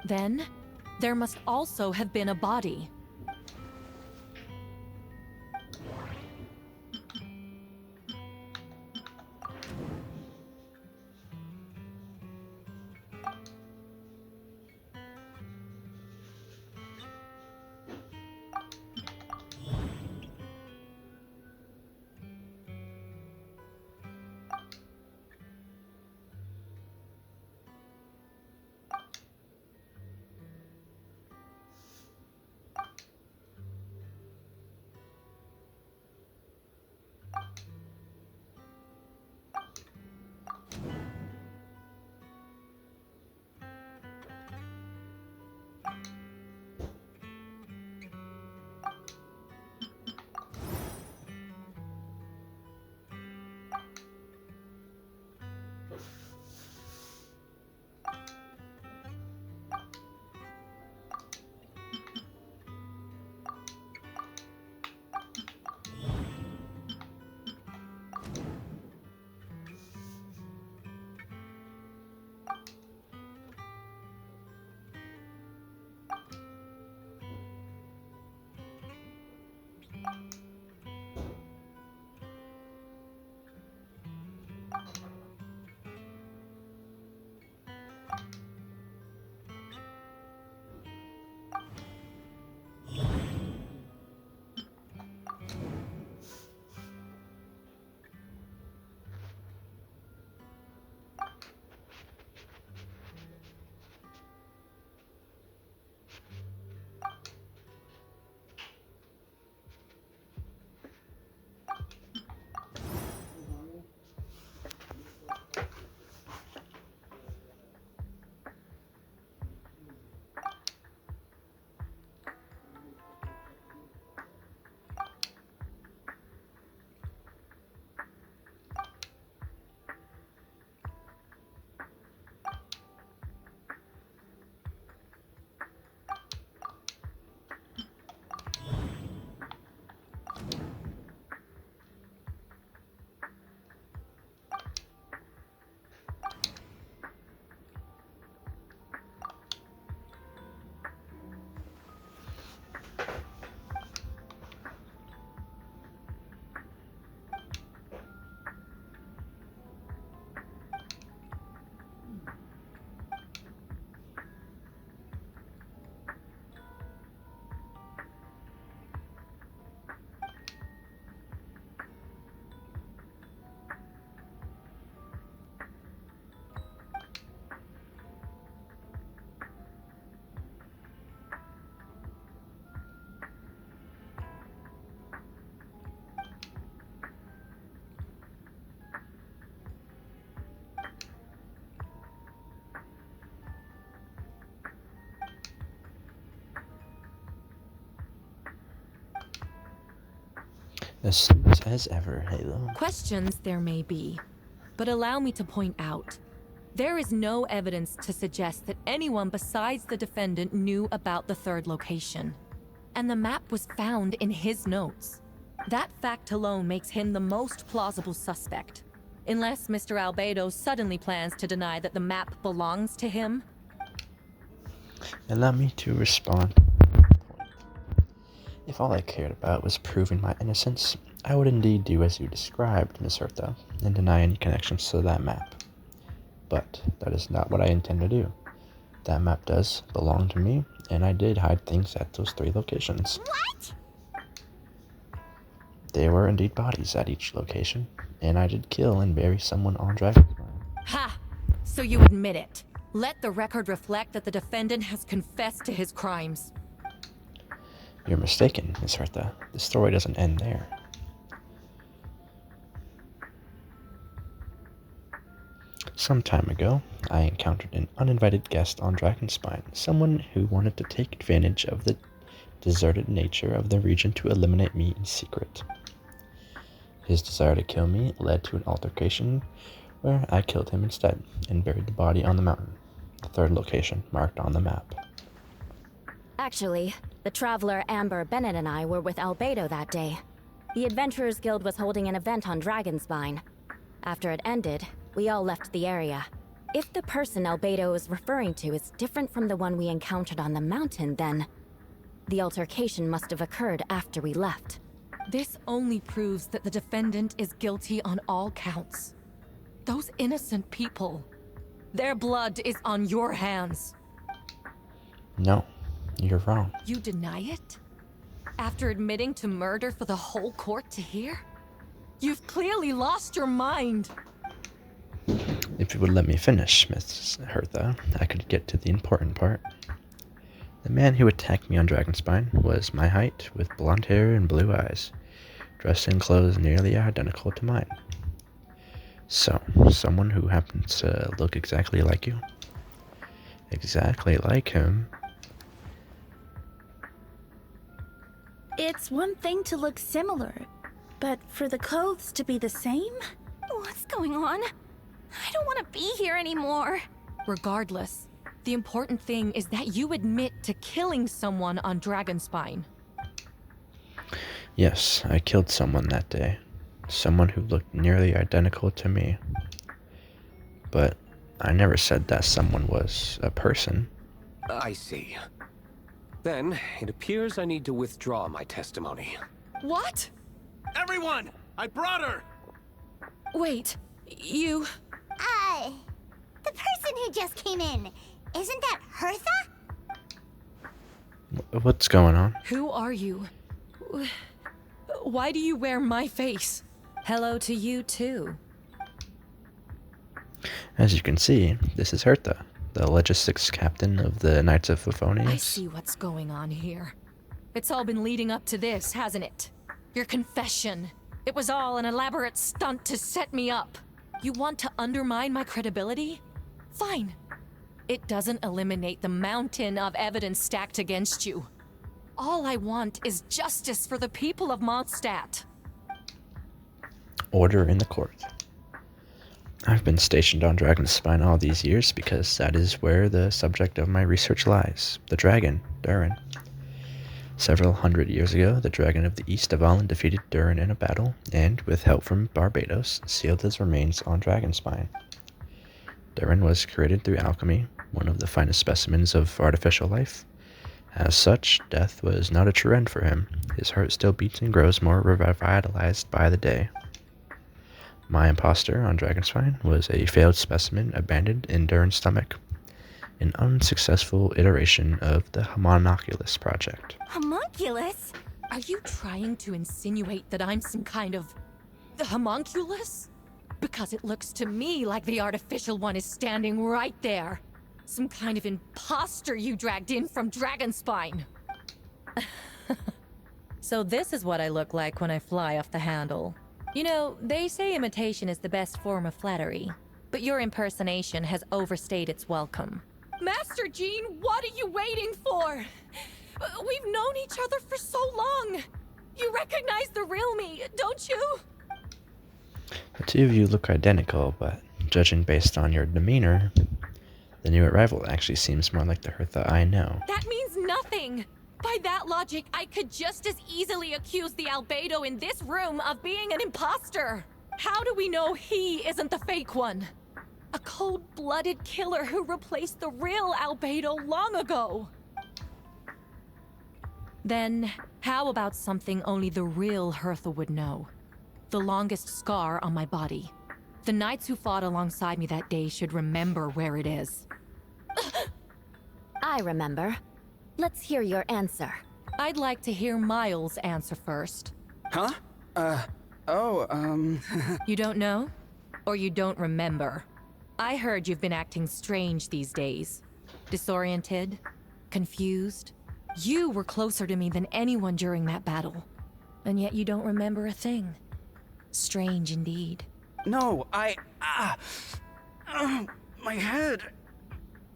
Then, there must also have been a body. Astute as ever, Halo. Questions there may be, but allow me to point out. There is no evidence to suggest that anyone besides the defendant knew about the third location. And the map was found in his notes. That fact alone makes him the most plausible suspect. Unless Mr. Albedo suddenly plans to deny that the map belongs to him. Allow me to respond. If all I cared about was proving my innocence, I would indeed do as you described, Miss Hertha, and deny any connections to that map. But that is not what I intend to do. That map does belong to me, and I did hide things at those 3 locations. What? There were indeed bodies at each location, and I did kill and bury someone on Dragonspine. Ha! So you admit it. Let the record reflect that the defendant has confessed to his crimes. You're mistaken, Miss Hertha. The story doesn't end there. Some time ago, I encountered an uninvited guest on Dragonspine, someone who wanted to take advantage of the deserted nature of the region to eliminate me in secret. His desire to kill me led to an altercation where I killed him instead and buried the body on the mountain, the 3rd location marked on the map. Actually, the traveler Amber Bennett and I were with Albedo that day. The Adventurers Guild was holding an event on Dragonspine. After it ended, we all left the area. If the person Albedo is referring to is different from the one we encountered on the mountain, then the altercation must have occurred after we left. This only proves that the defendant is guilty on all counts. Those innocent people, their blood is on your hands. No, you're wrong. You deny it? After admitting to murder for the whole court to hear? You've clearly lost your mind. If you would let me finish, Miss Hertha, I could get to the important part. The man who attacked me on Dragonspine was my height, with blonde hair and blue eyes, dressed in clothes nearly identical to mine. So, someone who happens to look exactly like you? Exactly like him. It's one thing to look similar, but for the clothes to be the same? What's going on? I don't want to be here anymore. Regardless, the important thing is that you admit to killing someone on Dragonspine. Yes, I killed someone that day. Someone who looked nearly identical to me. But I never said that someone was a person. I see. Then, it appears I need to withdraw my testimony. What? Everyone! I brought her! Wait, you... The person who just came in, isn't that Hertha? What's going on? Who are you? Why do you wear my face? Hello to you, too. As you can see, this is Hertha, the logistics captain of the Knights of Favonius. I see what's going on here. It's all been leading up to this, hasn't it? Your confession. It was all an elaborate stunt to set me up. You want to undermine my credibility? Fine. It doesn't eliminate the mountain of evidence stacked against you. All I want is justice for the people of Mondstadt. Order in the court. I've been stationed on Dragonspine all these years because that is where the subject of my research lies, the dragon, Durin. Several hundred years ago, the dragon of the East of Allen defeated Durin in a battle, and, with help from Barbados, sealed his remains on Dragonspine. Durin was created through alchemy, one of the finest specimens of artificial life. As such, death was not a true end for him. His heart still beats and grows more revitalized by the day. My imposter on Dragonspine was a failed specimen abandoned in Durin's stomach, an unsuccessful iteration of the Homunculus project. Homunculus? Are you trying to insinuate that I'm some kind of... the homunculus? Because it looks to me like the artificial one is standing right there. Some kind of imposter you dragged in from Dragonspine. So this is what I look like when I fly off the handle. You know, they say imitation is the best form of flattery, but your impersonation has overstayed its welcome. Master Jean, what are you waiting for? We've known each other for so long. You recognize the real me, don't you? The two of you look identical, but judging based on your demeanor, the new arrival actually seems more like the Hertha I know. That means nothing! By that logic, I could just as easily accuse the Albedo in this room of being an imposter! How do we know he isn't the fake one? A cold-blooded killer who replaced the real Albedo long ago! Then, how about something only the real Hertha would know? The longest scar on my body. The knights who fought alongside me that day should remember where it is. I remember. Let's hear your answer. I'd like to hear Miles' answer first. Huh? You don't know? Or you don't remember? I heard you've been acting strange these days. Disoriented? Confused? You were closer to me than anyone during that battle. And yet you don't remember a thing. Strange indeed. No, my head.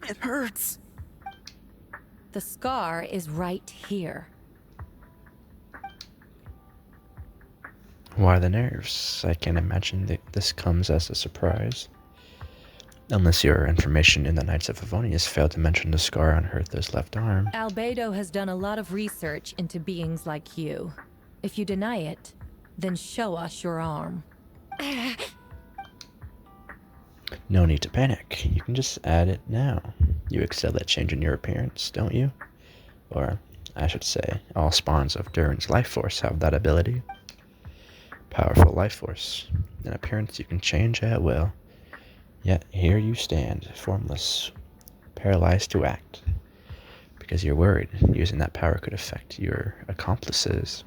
It hurts. The scar is right here. Why the nerves? I can't imagine that this comes as a surprise. Unless your information in the Knights of Favonius failed to mention the scar on Hertha's left arm. Albedo has done a lot of research into beings like you. If you deny it, then show us your arm. No need to panic. You can just add it now. You excel at changing your appearance, don't you? Or, I should say, all spawns of Durin's life force have that ability. Powerful life force. An appearance you can change at will. Yet here you stand, formless, paralyzed to act. Because you're worried using that power could affect your accomplices.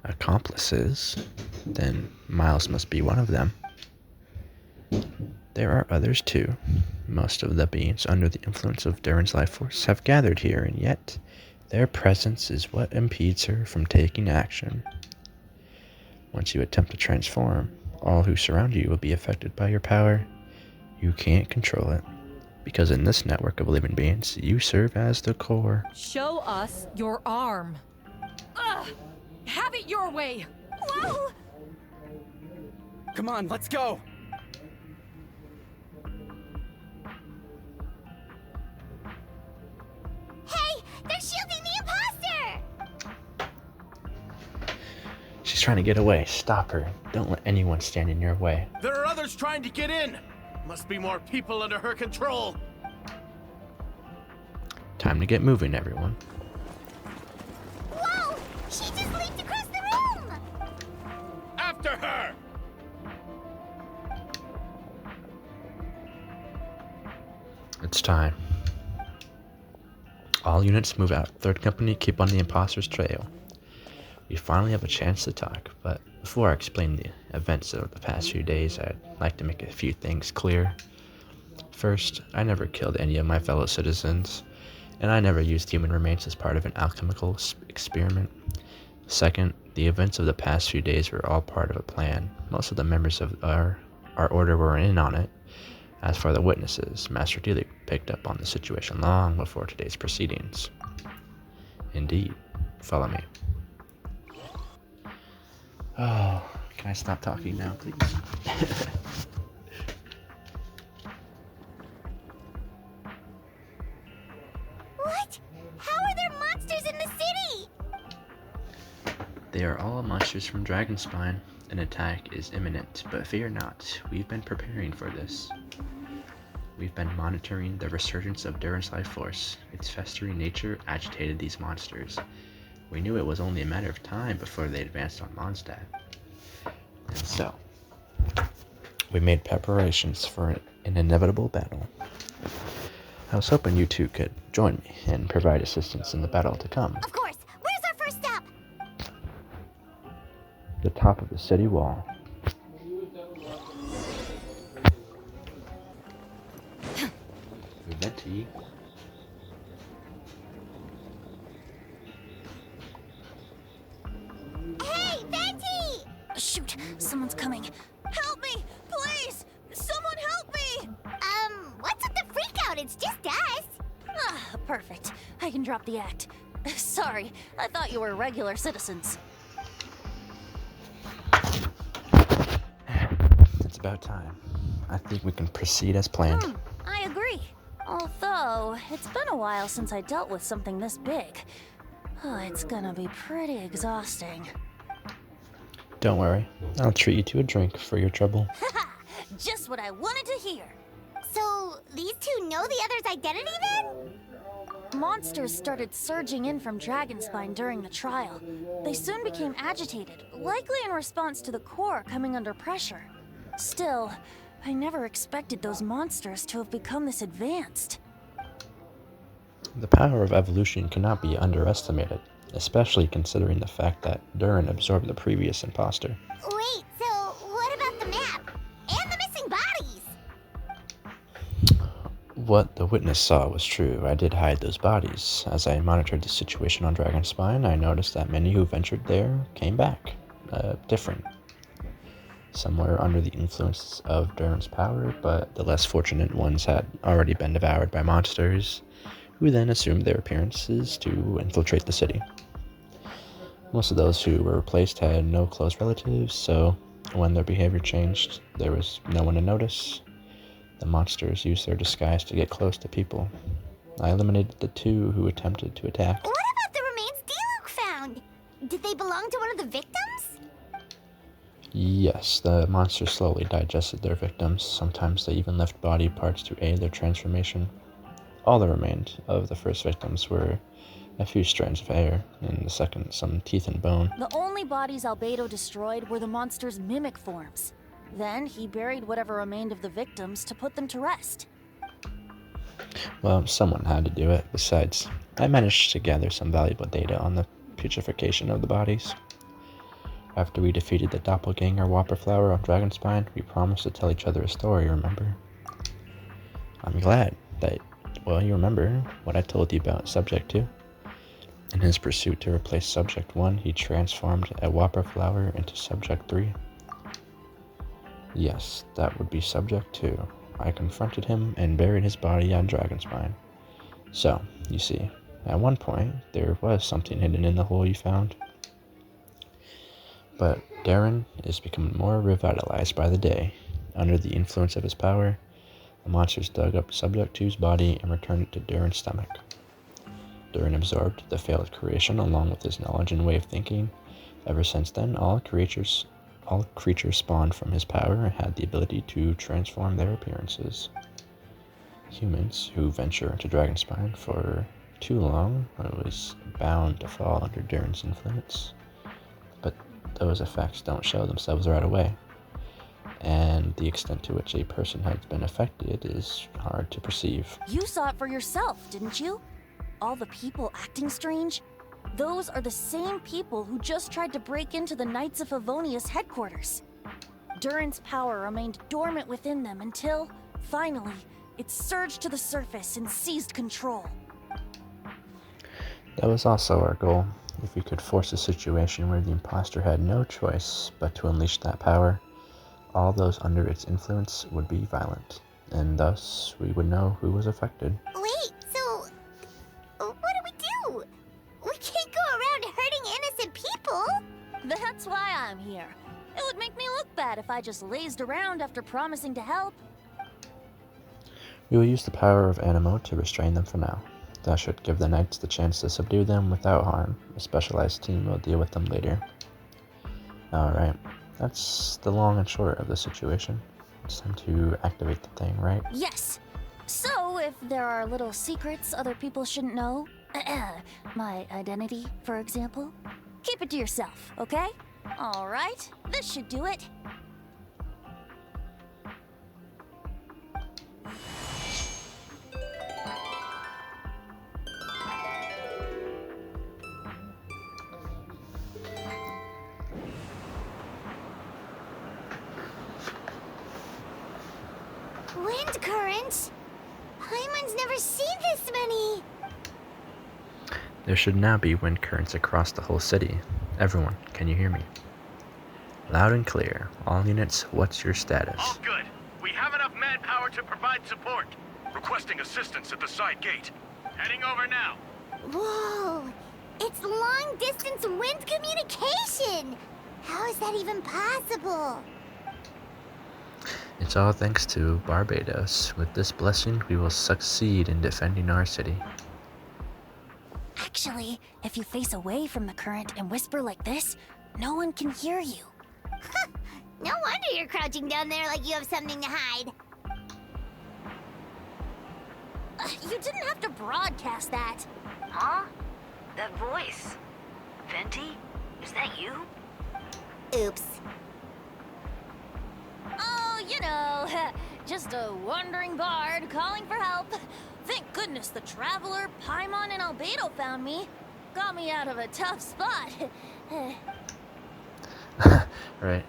Accomplices? Then Miles must be one of them. There are others too. Most of the beings under the influence of Durin's life force have gathered here, and yet their presence is what impedes her from taking action. Once you attempt to transform, all who surround you will be affected by your power. You can't control it, because in this network of living beings, you serve as the core. Show us your arm. Ugh! Have it your way! Whoa! Come on, let's go! Hey, they're shielding the imposter! She's trying to get away. Stop her. Don't let anyone stand in your way. There are others trying to get in. Must be more people under her control. Time to get moving, everyone. Whoa! She just leaped across the room! After her! It's time. All units move out. Third company, keep on the imposter's trail. We finally have a chance to talk, but before I explain the events of the past few days, I'd like to make a few things clear. First, I never killed any of my fellow citizens, and I never used human remains as part of an alchemical experiment. Second, the events of the past few days were all part of a plan. Most of the members of our order were in on it. As for the witnesses, Master Dealey picked up on the situation long before today's proceedings. Indeed. Follow me. Oh, can I stop talking now, please? What? How are there monsters in the city? They are all monsters from Dragonspine. An attack is imminent, but fear not. We've been preparing for this. We've been monitoring the resurgence of Durin's life force. Its festering nature agitated these monsters. We knew it was only a matter of time before they advanced on Mondstadt. And so, we made preparations for an inevitable battle. I was hoping you two could join me and provide assistance in the battle to come. Of course. Where's our first stop? The top of the city wall. Venti. Hey, Venti! Shoot, someone's coming. Help me, please! Someone help me! What's with the freak out? It's just us. Ah, perfect. I can drop the act. Sorry, I thought you were regular citizens. It's about time. I think we can proceed as planned. I agree. Although, it's been a while since I dealt with something this big. Oh, it's gonna be pretty exhausting. Don't worry, I'll treat you to a drink for your trouble. Haha! Just what I wanted to hear. So, these two know the other's identity then? Monsters started surging in from Dragonspine during the trial. They soon became agitated, likely in response to the core coming under pressure. Still, I never expected those monsters to have become this advanced. The power of evolution cannot be underestimated, especially considering the fact that Durin absorbed the previous imposter. Wait, so what about the map? And the missing bodies? What the witness saw was true. I did hide those bodies. As I monitored the situation on Dragonspine, I noticed that many who ventured there came back. Different. Some were under the influence of Durin's power, but the less fortunate ones had already been devoured by monsters, who then assumed their appearances to infiltrate the city. Most of those who were replaced had no close relatives, so when their behavior changed, there was no one to notice. The monsters used their disguise to get close to people. I eliminated the two who attempted to attack. What about the remains Diluc found? Did they belong to one of the victims? Yes, the monsters slowly digested their victims. Sometimes they even left body parts to aid their transformation. All that remained of the first victims were a few strands of hair, and the second some teeth and bone. The only bodies Albedo destroyed were the monster's mimic forms. Then he buried whatever remained of the victims to put them to rest. Well, someone had to do it. Besides, I managed to gather some valuable data on the putrefaction of the bodies. After we defeated the doppelganger Whopperflower on Dragonspine, we promised to tell each other a story, remember? I'm glad that, well, you remember what I told you about Subject 2. In his pursuit to replace Subject 1, he transformed a Whopperflower into Subject 3. Yes, that would be Subject 2. I confronted him and buried his body on Dragonspine. So, you see, at one point, there was something hidden in the hole you found. But Durin is becoming more revitalized by the day. Under the influence of his power, the monsters dug up Subject 2's body and returned it to Durin's stomach. Durin absorbed the failed creation along with his knowledge and way of thinking. Ever since then, all creatures spawned from his power had the ability to transform their appearances. Humans who venture into Dragonspine for too long was bound to fall under Durin's influence. But those effects don't show themselves right away, and the extent to which a person has been affected is hard to perceive. You saw it for yourself, didn't you? All the people acting strange? Those are the same people who just tried to break into the Knights of Favonius headquarters. Durin's power remained dormant within them until, finally, it surged to the surface and seized control. That was also our goal. If we could force a situation where the imposter had no choice but to unleash that power, all those under its influence would be violent, and thus we would know who was affected. Wait, so what do we do? We can't go around hurting innocent people. That's why I'm here. It would make me look bad if I just lazed around after promising to help. We will use the power of Animo to restrain them for now. That should give the knights the chance to subdue them without harm. A specialized team will deal with them later. Alright, that's the long and short of the situation. It's time to activate the thing, right? Yes. So, if there are little secrets other people shouldn't know, my identity, for example, keep it to yourself, okay? Alright, this should do it. Wind currents? Paimon's never seen this many. There should now be wind currents across the whole city. Everyone, can you hear me? Loud and clear. All units, what's your status? All good. We have enough manpower to provide support. Requesting assistance at the side gate. Heading over now. Whoa, Friend communication! How is that even possible? It's all thanks to Barbados. With this blessing, we will succeed in defending our city. Actually, if you face away from the current and whisper like this, no one can hear you. No wonder you're crouching down there like you have something to hide. You didn't have to broadcast that. Huh? That voice. Venti? Is that you? Oops. Oh, you know, just a wandering bard calling for help. Thank goodness the Traveler, Paimon, and Albedo found me. Got me out of a tough spot. Right.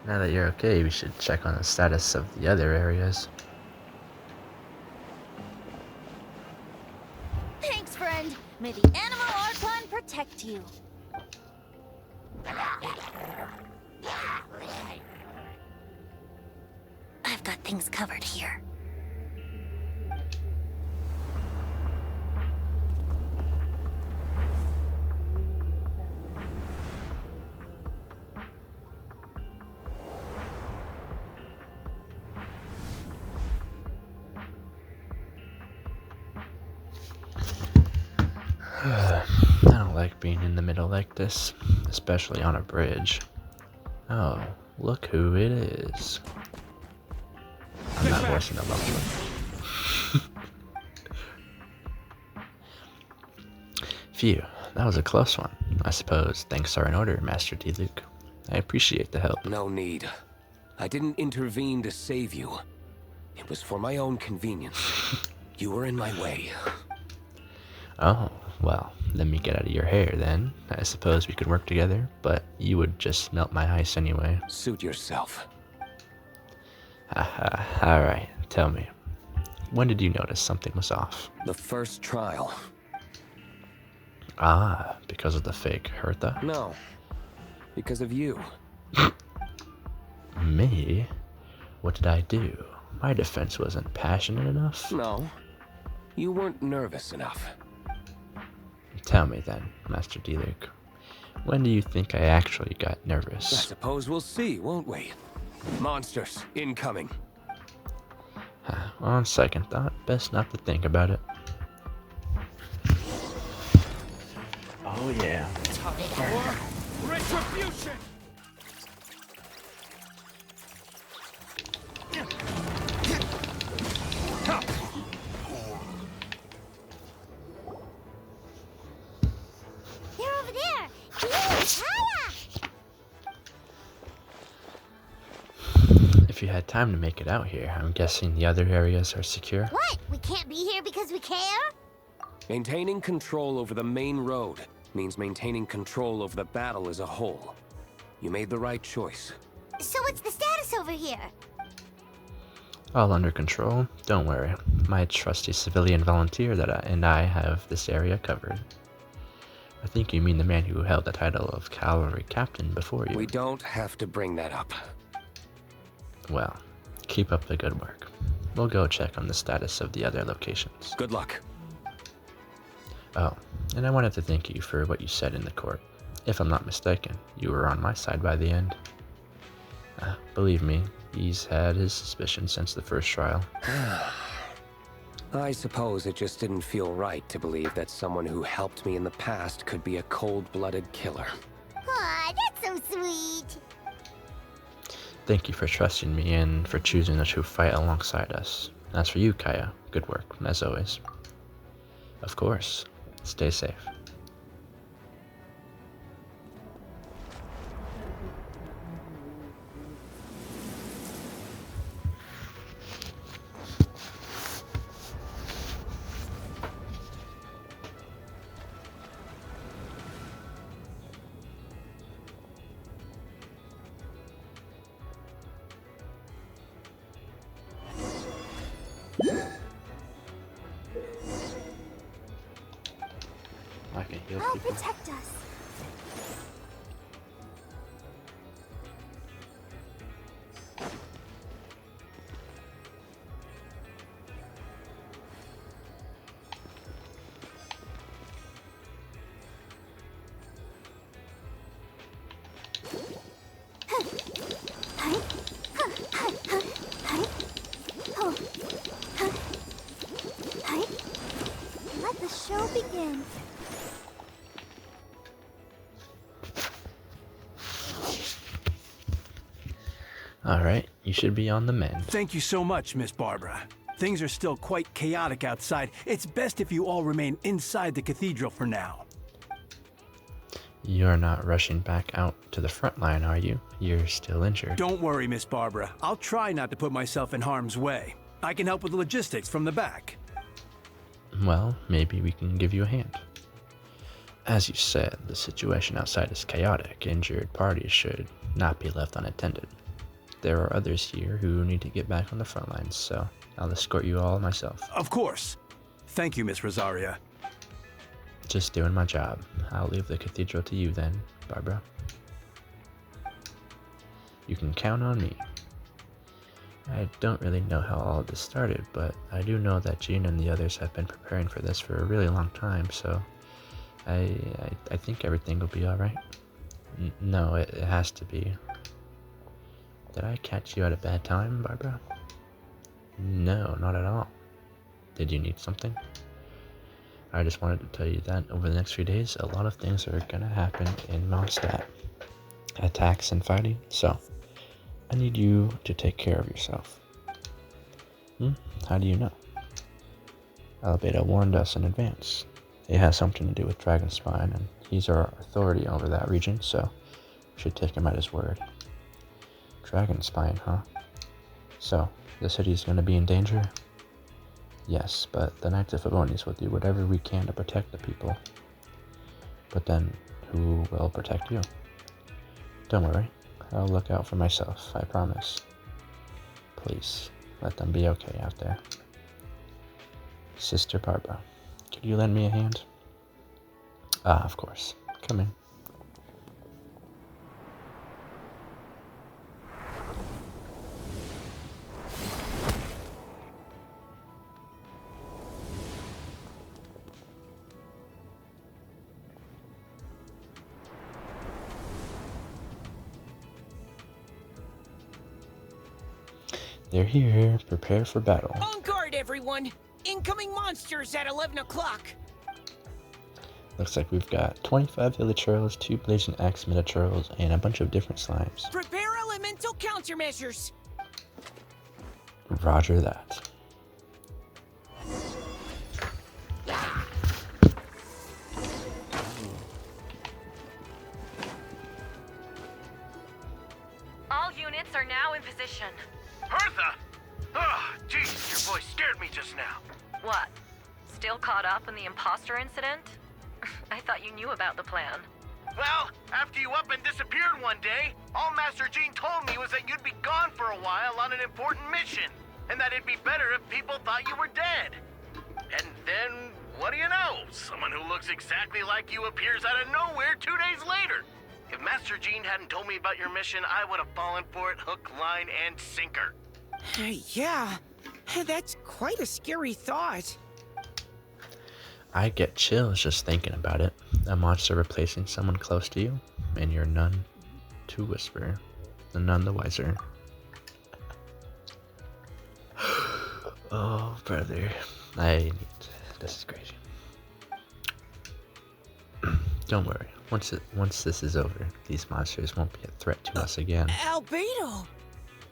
Now that you're okay, we should check on the status of the other areas. Thanks, friend. May the Animal Archon protect you. I've got things covered here. I don't like being in the middle like this, especially on a bridge. Oh, look who it is. I'm not voicing a loved one. Phew, that was a close one. I suppose thanks are in order, Master D. Luke. I appreciate the help. No need. I didn't intervene to save you. It was for my own convenience. You were in my way. Oh, well, let me get out of your hair then. I suppose we could work together, but you would just melt my ice anyway. Suit yourself. Haha, alright, tell me. When did you notice something was off? The first trial. Ah, because of the fake Hertha? No. Because of you. Me? What did I do? My defense wasn't passionate enough? No. You weren't nervous enough. Tell me then, Master D. Luke. When do you think I actually got I nervous? suppose we'll see, won't we? Monsters, incoming. On second thought, best not to think about it. Oh yeah. Time for retribution! They're over there! Kaya! If you had time to make it out here, I'm guessing the other areas are secure? What? We can't be here because we care? Maintaining control over the main road means maintaining control over the battle as a whole. You made the right choice. So what's the status over here? All under control. Don't worry. My trusty civilian volunteer and I have this area covered. I think you mean the man who held the title of cavalry captain before you. We don't have to bring that up. Well, keep up the good work. We'll go check on the status of the other locations. Good luck. Oh, and I wanted to thank you for what you said in the court. If I'm not mistaken, you were on my side by the end. Believe me, he's had his suspicions since the first trial. I suppose it just didn't feel right to believe that someone who helped me in the past could be a cold-blooded killer. Aw, that's so sweet. Thank you for trusting me and for choosing to fight alongside us. As for you, Kaya, good work, as always. Of course, stay safe. I can heal I'll people. protect us. again. Alright, you should be on the mend. Thank you so much, Miss Barbara. Things are still quite chaotic outside. It's best if you all remain inside the cathedral for now. You're not rushing back out to the front line, are you? You're still injured. Don't worry, Miss Barbara. I'll try not to put myself in harm's way. I can help with the logistics from the back. Well, maybe we can give you a hand. As you said, the situation outside is chaotic. Injured parties should not be left unattended. There are others here who need to get back on the front lines, so I'll escort you all myself. Of course. Thank you, Miss Rosaria. Just doing my job. I'll leave the cathedral to you then, Barbara. You can count on me. I don't really know how all of this started, but I do know that Jean and the others have been preparing for this for a really long time, so I think everything will be alright. No, it has to be. Did I catch you at a bad time, Barbara? No, not at all. Did you need something? I just wanted to tell you that over the next few days, a lot of things are gonna happen in Mondstadt. Attacks and fighting, so I need you to take care of yourself. How do you know? Albedo warned us in advance. It has something to do with Dragonspine, and he's our authority over that region, so we should take him at his word. Dragonspine, huh? So, the city's gonna be in danger? Yes, but the Knights of Favonius will do whatever we can to protect the people. But then, who will protect you? Don't worry, I'll look out for myself, I promise. Please, let them be okay out there. Sister Barbara, could you lend me a hand? Ah, of course. Come in. They're here. Prepare for battle. On guard, everyone! Incoming monsters at 11 o'clock! Looks like we've got 25 Villachurls, 2 Blazing Axe Metachurls, and a bunch of different slimes. Prepare elemental countermeasures! Roger that. All units are now in position. Hertha! Oh, jeez, your voice scared me just now. What? Still caught up in the imposter incident? I thought you knew about the plan. Well, after you up and disappeared one day, all Master Jean told me was that you'd be gone for a while on an important mission, and that it'd be better if people thought you were dead. And then, what do you know? Someone who looks exactly like you appears out of nowhere 2 days later. If Master Jean hadn't told me about your mission, I would have fallen for it hook, line, and sinker. Yeah, that's quite a scary thought. I get chills just thinking about it. A monster replacing someone close to you, and you're none to whisper, and none the wiser. Oh, brother. This is crazy. Don't worry. Once this is over, these monsters won't be a threat to us again. Albedo!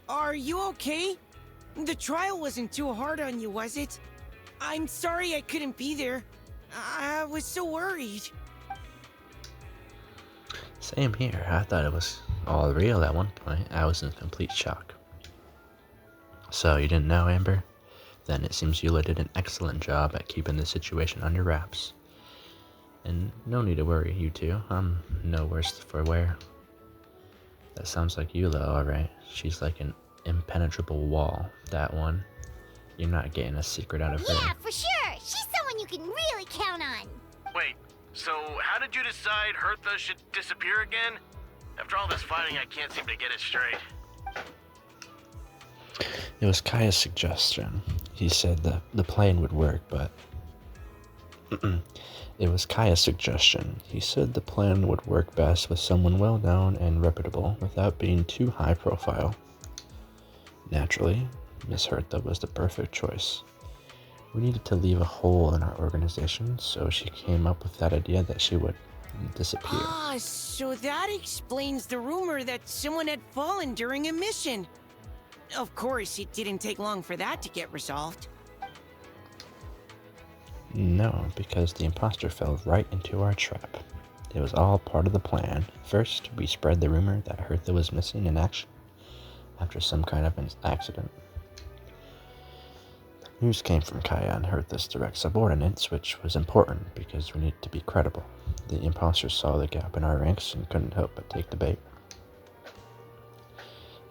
Are you okay? The trial wasn't too hard on you, was it? I'm sorry I couldn't be there. I was so worried. Same here. I thought it was all real at one point. I was in complete shock. So, you didn't know, Amber? Then it seems Eula did an excellent job at keeping the situation under wraps. And no need to worry, you two. I'm no worse for wear. That sounds like Eula, alright. She's like an impenetrable wall, that one. You're not getting a secret out of her. Yeah, for sure! She's someone you can really count on! Wait, so how did you decide Hertha should disappear again? After all this fighting, I can't seem to get it straight. It was Kaya's suggestion. He said the plan would work, but... It was Kaya's suggestion. He said the plan would work best with someone well-known and reputable without being too high profile. Naturally, Miss Hertha was the perfect choice. We needed to leave a hole in our organization, so she came up with that idea that she would disappear. Ah, so that explains the rumor that someone had fallen during a mission. Of course, it didn't take long for that to get resolved. No, because the imposter fell right into our trap. It was all part of the plan. First, we spread the rumor that Hertha was missing in action after some kind of an accident. The news came from Kaya and Hertha's direct subordinates, which was important because we needed to be credible. The imposters saw the gap in our ranks and couldn't help but take the bait.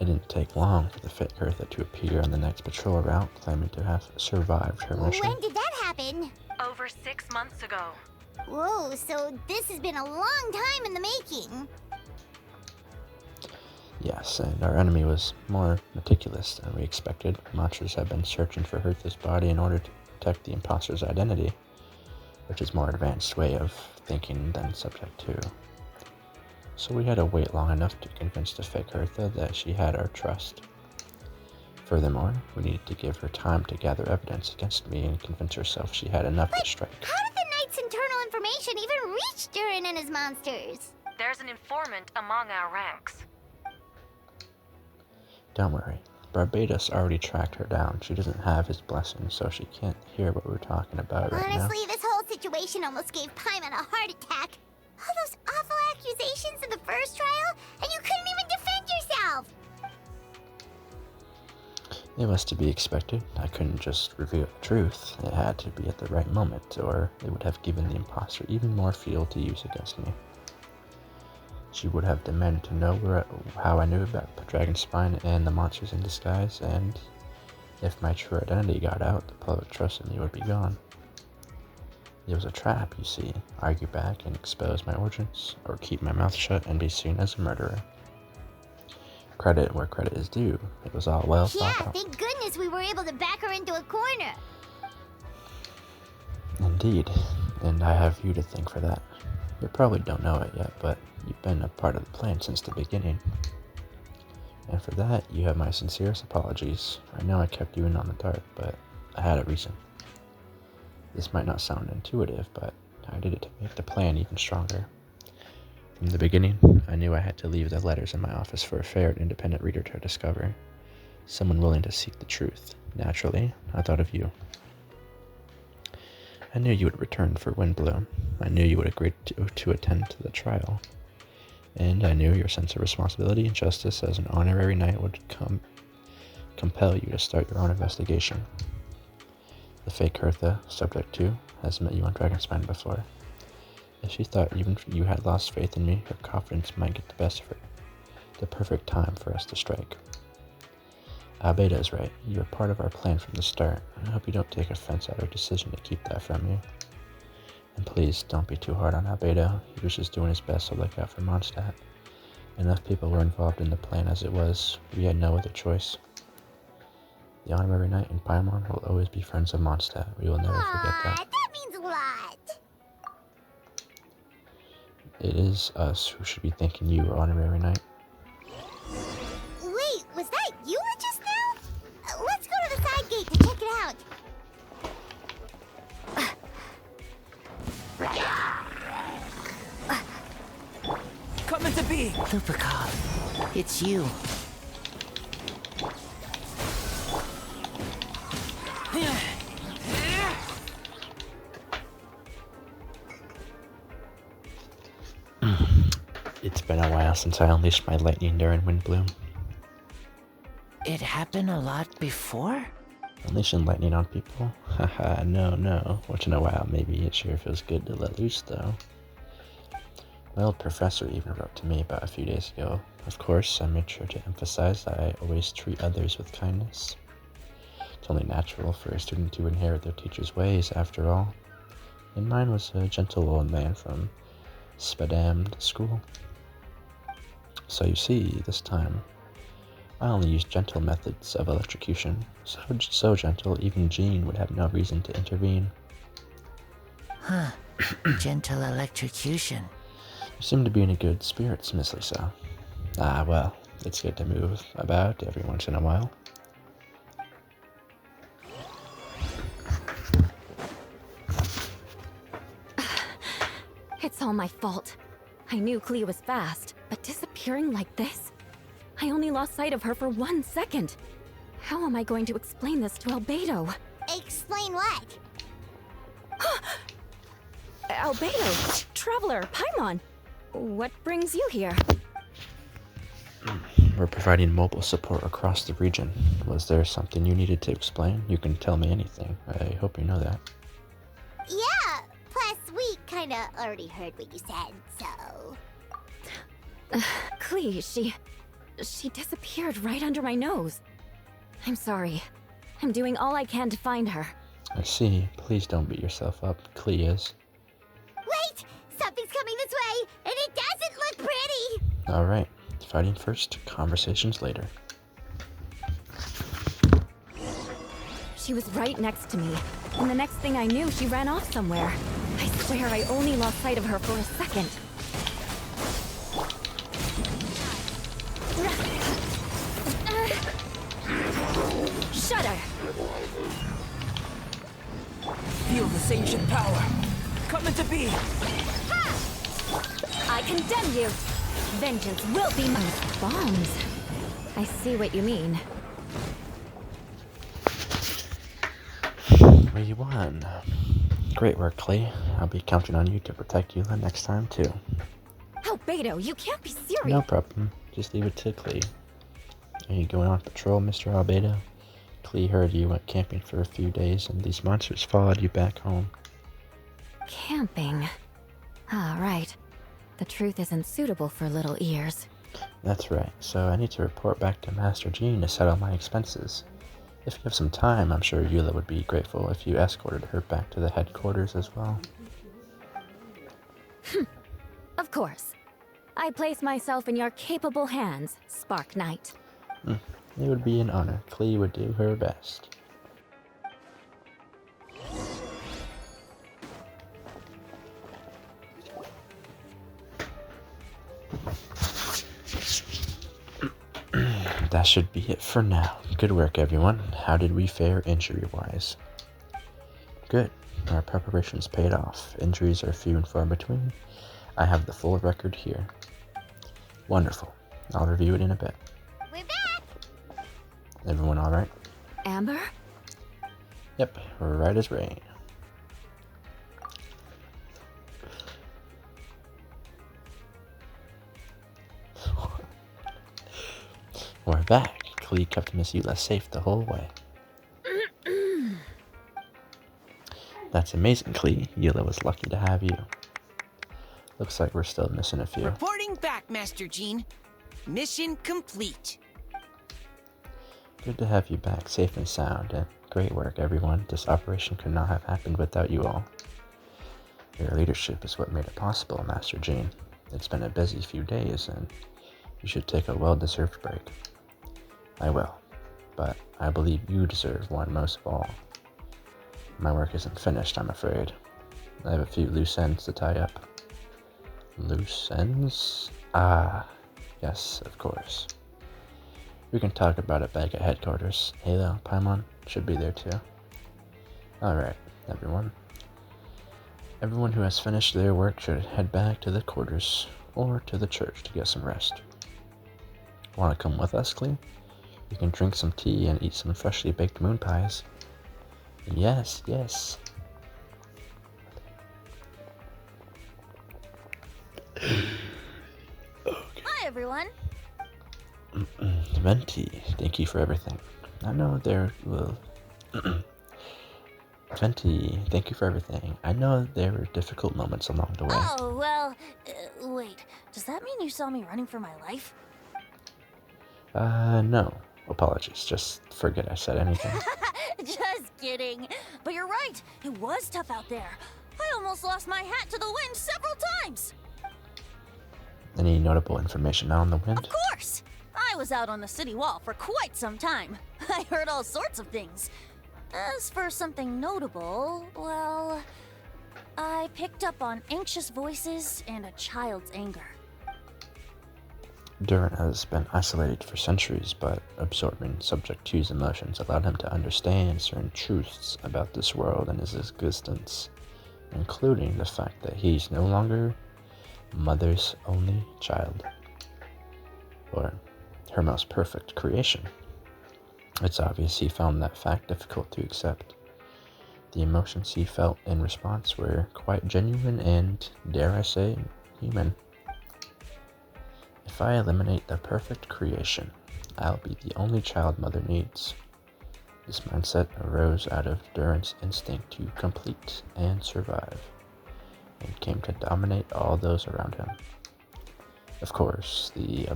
It didn't take long for the fake Hertha to appear on the next patrol route, claiming to have survived her mission. When did that happen? Over 6 months ago. Whoa, so this has been a long time in the making. Yes, and our enemy was more meticulous than we expected. Monsters have been searching for Hertha's body in order to detect the imposter's identity, which is a more advanced way of thinking than Subject 2. So we had to wait long enough to convince the fake Hertha that she had our trust. Furthermore, we needed to give her time to gather evidence against me and convince herself she had enough to strike. How did the Knight's internal information even reach Durin and his monsters? There's an informant among our ranks. Don't worry, Barbados already tracked her down. She doesn't have his blessing, so she can't hear what we're talking about right now. Honestly, this whole situation almost gave Paimon a heart attack. All those awful accusations in the first trial, and you couldn't even defend yourself! It was to be expected. I couldn't just reveal the truth. It had to be at the right moment, or it would have given the imposter even more fuel to use against me. She would have demanded to know how I knew about the dragon spine and the monsters in disguise, and if my true identity got out, the public trust in me would be gone. It was a trap, you see. Argue back and expose my origins, or keep my mouth shut and be seen as a murderer. Credit where credit is due. It was all well thought out. Thank goodness we were able to back her into a corner. Indeed, and I have you to thank for that. You probably don't know it yet, but you've been a part of the plan since the beginning. And for that, you have my sincerest apologies. I know I kept you in on the dark, but I had a reason. This might not sound intuitive, but I did it to make the plan even stronger. From the beginning, I knew I had to leave the letters in my office for a fair and independent reader to discover. Someone willing to seek the truth. Naturally, I thought of you. I knew you would return for Windbloom. I knew you would agree to attend to the trial. And I knew your sense of responsibility and justice as an honorary knight would compel you to start your own investigation. The fake Hertha, Subject 2, has met you on Dragonspine before. If she thought even you had lost faith in me, her confidence might get the best of her. The perfect time for us to strike. Albedo is right. You were part of our plan from the start. I hope you don't take offense at our decision to keep that from you. And please, don't be too hard on Albedo. He was just doing his best to look out for Mondstadt. Enough people were involved in the plan as it was. We had no other choice. The Honorary Knight and Paimon will always be friends of Mondstadt. We will never forget that. That means a lot. It is us who should be thanking you, Honorary Knight. Wait, was that you just now? Let's go to the side gate to check it out. Coming to be! Lupica, it's you. It's been a while since I unleashed my lightning during Windbloom. It happened a lot before? Unleashing lightning on people? Haha, no. Once in a while, maybe it sure feels good to let loose, though. My old professor even wrote to me about a few days ago. Of course, I made sure to emphasize that I always treat others with kindness. It's only natural for a student to inherit their teacher's ways, after all. And mine was a gentle old man from Spadammed school. So you see, this time, I only used gentle methods of electrocution. So gentle, even Jean would have no reason to intervene. Huh. Gentle electrocution. You seem to be in a good spirits, Miss Lisa. Ah, well, it's good to move about every once in a while. It's all my fault. I knew Clea was fast, but disappearing like this? I only lost sight of her for 1 second. How am I going to explain this to Albedo? Explain what? Albedo, Traveler, Paimon. What brings you here? We're providing mobile support across the region. Was there something you needed to explain? You can tell me anything. I hope you know that. Yeah, plus we kinda already heard what you said, so... Clea, she disappeared right under my nose. I'm sorry. I'm doing all I can to find her. I see. Please don't beat yourself up. Clea is. Wait! Something's coming this way, and it doesn't look pretty! Alright. Fighting first, conversations later. She was right next to me, and the next thing I knew, she ran off somewhere. I swear I only lost sight of her for a second. Shudder! Feel this ancient power. Come into being. I condemn you! Vengeance will be mine. Bombs. I see what you mean. We won. Great work, Clea. I'll be counting on you to protect Eula next time, too. Albedo, you can't be serious! No problem. Just leave it to Clea. Are you going on patrol, Mr. Albedo? Clea heard you went camping for a few days and these monsters followed you back home. Camping? Ah, right. The truth isn't suitable for little ears. That's right, so I need to report back to Master Jean to settle my expenses. If you have some time, I'm sure Eula would be grateful if you escorted her back to the headquarters as well. Of course. I place myself in your capable hands, Spark Knight. It would be an honor. Clea would do her best. That should be it for now. Good work, everyone. How did we fare injury-wise? Good. Our preparations paid off. Injuries are few and far between. I have the full record here. Wonderful. I'll review it in a bit. We're back! Everyone alright? Amber? Yep, right as rain. We're back. Clea kept Miss Eula safe the whole way. That's amazing, Clea. Eula was lucky to have you. Looks like we're still missing a few. Reporting back, Master Jean. Mission complete. Good to have you back, safe and sound, and great work, everyone. This operation could not have happened without you all. Your leadership is what made it possible, Master Jean. It's been a busy few days, and you should take a well-deserved break. I will, but I believe you deserve one most of all. My work isn't finished, I'm afraid. I have a few loose ends to tie up. Loose ends? Ah, yes, of course. We can talk about it back at headquarters. Halo, Paimon should be there too. Alright, everyone. Everyone who has finished their work should head back to the quarters or to the church to get some rest. Want to come with us, Clea? We can drink some tea and eat some freshly baked moon pies. Yes, yes. Hi, everyone. Venti, thank you for everything. I know there will... Venti, thank you for everything. I know there were difficult moments along the way. Oh, well, wait. Does that mean you saw me running for my life? No. Apologies. Just forget I said anything. Just kidding. But you're right. It was tough out there. I almost lost my hat to the wind several times. Any notable information on the wind? Of course. I was out on the city wall for quite some time. I heard all sorts of things. As for something notable, well, I picked up on anxious voices and a child's anger. Durin has been isolated for centuries, but absorbing Subject 2's emotions allowed him to understand certain truths about this world and his existence. including the fact that he's no longer Mother's only child, or her most perfect creation. It's obvious he found that fact difficult to accept. The emotions he felt in response were quite genuine and, dare I say, human. If I eliminate the perfect creation, I'll be the only child Mother needs. This mindset arose out of Durin's instinct to complete and survive, and came to dominate all those around him. Of course, the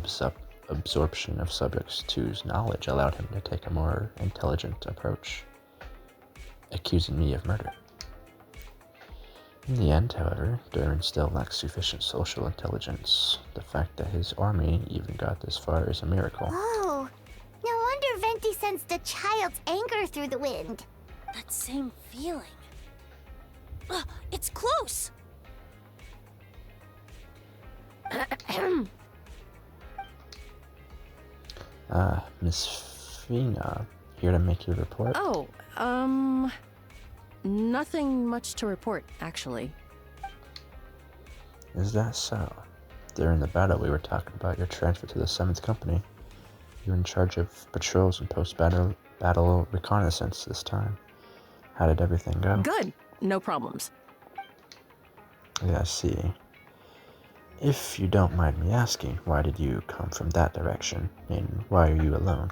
absorption of Subject 2's knowledge allowed him to take a more intelligent approach, accusing me of murder. In the end, however, Durin still lacks sufficient social intelligence. The fact that his army even got this far is a miracle. Oh, no wonder Venti sensed a child's anger through the wind. That same feeling. It's close! Miss Fina, here to make your report? Oh, nothing much to report, actually. Is that so? During the battle we were talking about your transfer to the 7th Company. You're in charge of patrols and post-battle reconnaissance this time. How did everything go? Good. No problems. Yeah, I see. If you don't mind me asking, why did you come from that direction, and why are you alone?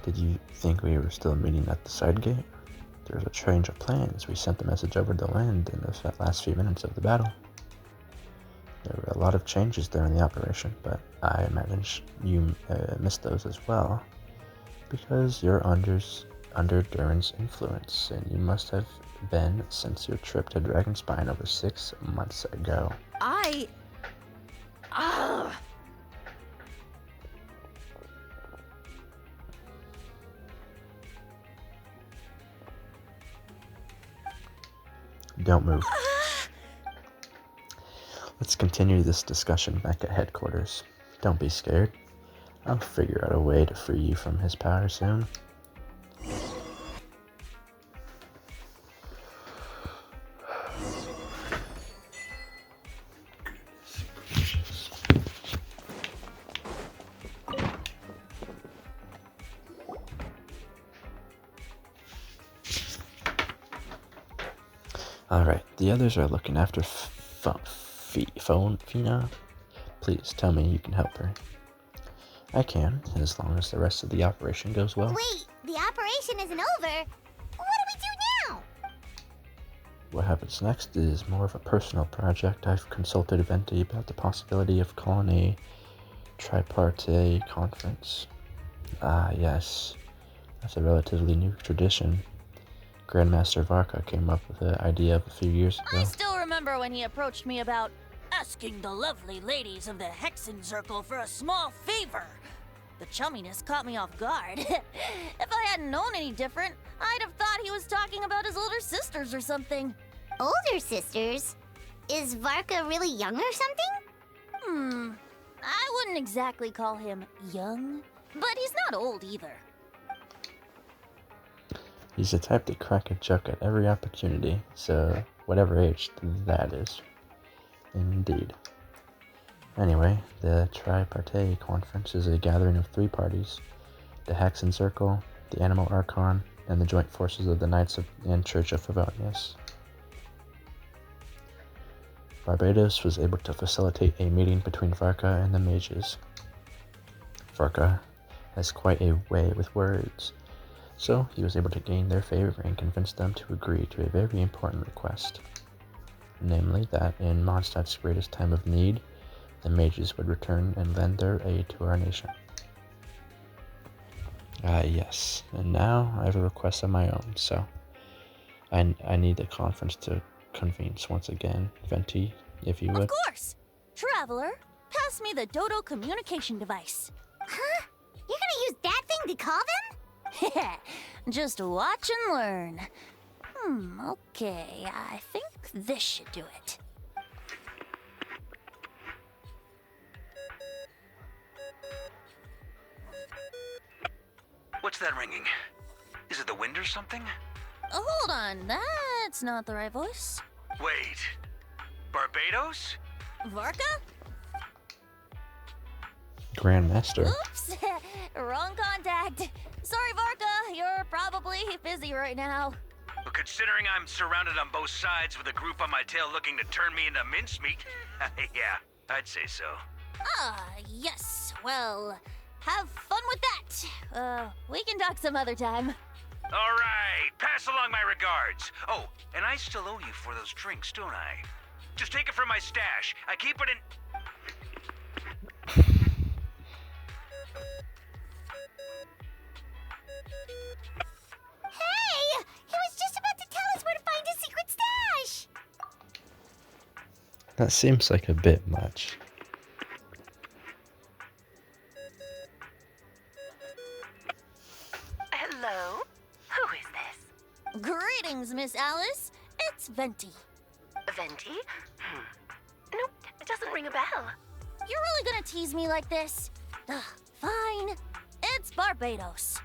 Did you think we were still meeting at the side gate? There was a change of plans. We sent the message over the wind in the last few minutes of the battle. There were a lot of changes during the operation, but I imagine you missed those as well, because you're under Durin's influence, and you must have been since your trip to Dragonspine over 6 months ago. Don't move. Let's continue this discussion back at headquarters. Don't be scared. I'll figure out a way to free you from his power soon. Alright, the others are looking after Fina. Please tell me you can help her. I can, as long as the rest of the operation goes well. Wait, the operation isn't over. What do we do now? What happens next is more of a personal project. I've consulted Venti about the possibility of calling a tripartite conference. Ah, yes. That's a relatively new tradition. Grandmaster Varka came up with the idea of a few years ago. I still remember when he approached me about asking the lovely ladies of the Hexen Circle for a small favor. The chumminess caught me off guard. If I hadn't known any different, I'd have thought he was talking about his older sisters or something. Older sisters? Is Varka really young or something? I wouldn't exactly call him young, but he's not old either. He's the type to crack a joke at every opportunity, so whatever age that is. Indeed. Anyway, the Tripartite Conference is a gathering of 3 parties: the Hexen Circle, the Animal Archon, and the joint forces of the Knights and Church of Favonius. Barbados was able to facilitate a meeting between Varka and the mages. Varka has quite a way with words, so he was able to gain their favor and convince them to agree to a very important request. Namely, that in Mondstadt's greatest time of need, the mages would return and lend their aid to our nation. Yes, and now I have a request of my own, so I need the conference to convene once again. Venti, if you would. Of course! Traveler, pass me the Dodo communication device. Huh? You're gonna use that thing to call them? Just watch and learn. Okay, I think this should do it. What's that ringing? Is it the wind or something? Hold on, that's That's not the right voice. Wait. Barbados? Varka? Grandmaster. Oops! Wrong contact. Sorry, Varka. You're probably busy right now. But considering I'm surrounded on both sides with a group on my tail looking to turn me into mincemeat, yeah, I'd say so. Ah, yes. Well, have fun with that. We can talk some other time. All right, pass along my regards. Oh, and I still owe you for those drinks, don't I? Just take it from my stash. I keep it in... Hey! He was just about to tell us where to find his secret stash! That seems like a bit much. Hello? Who is this? Greetings, Miss Alice. It's Venti. Venti? Nope, it doesn't ring a bell. You're really gonna tease me like this? Ugh, fine. It's Barbados.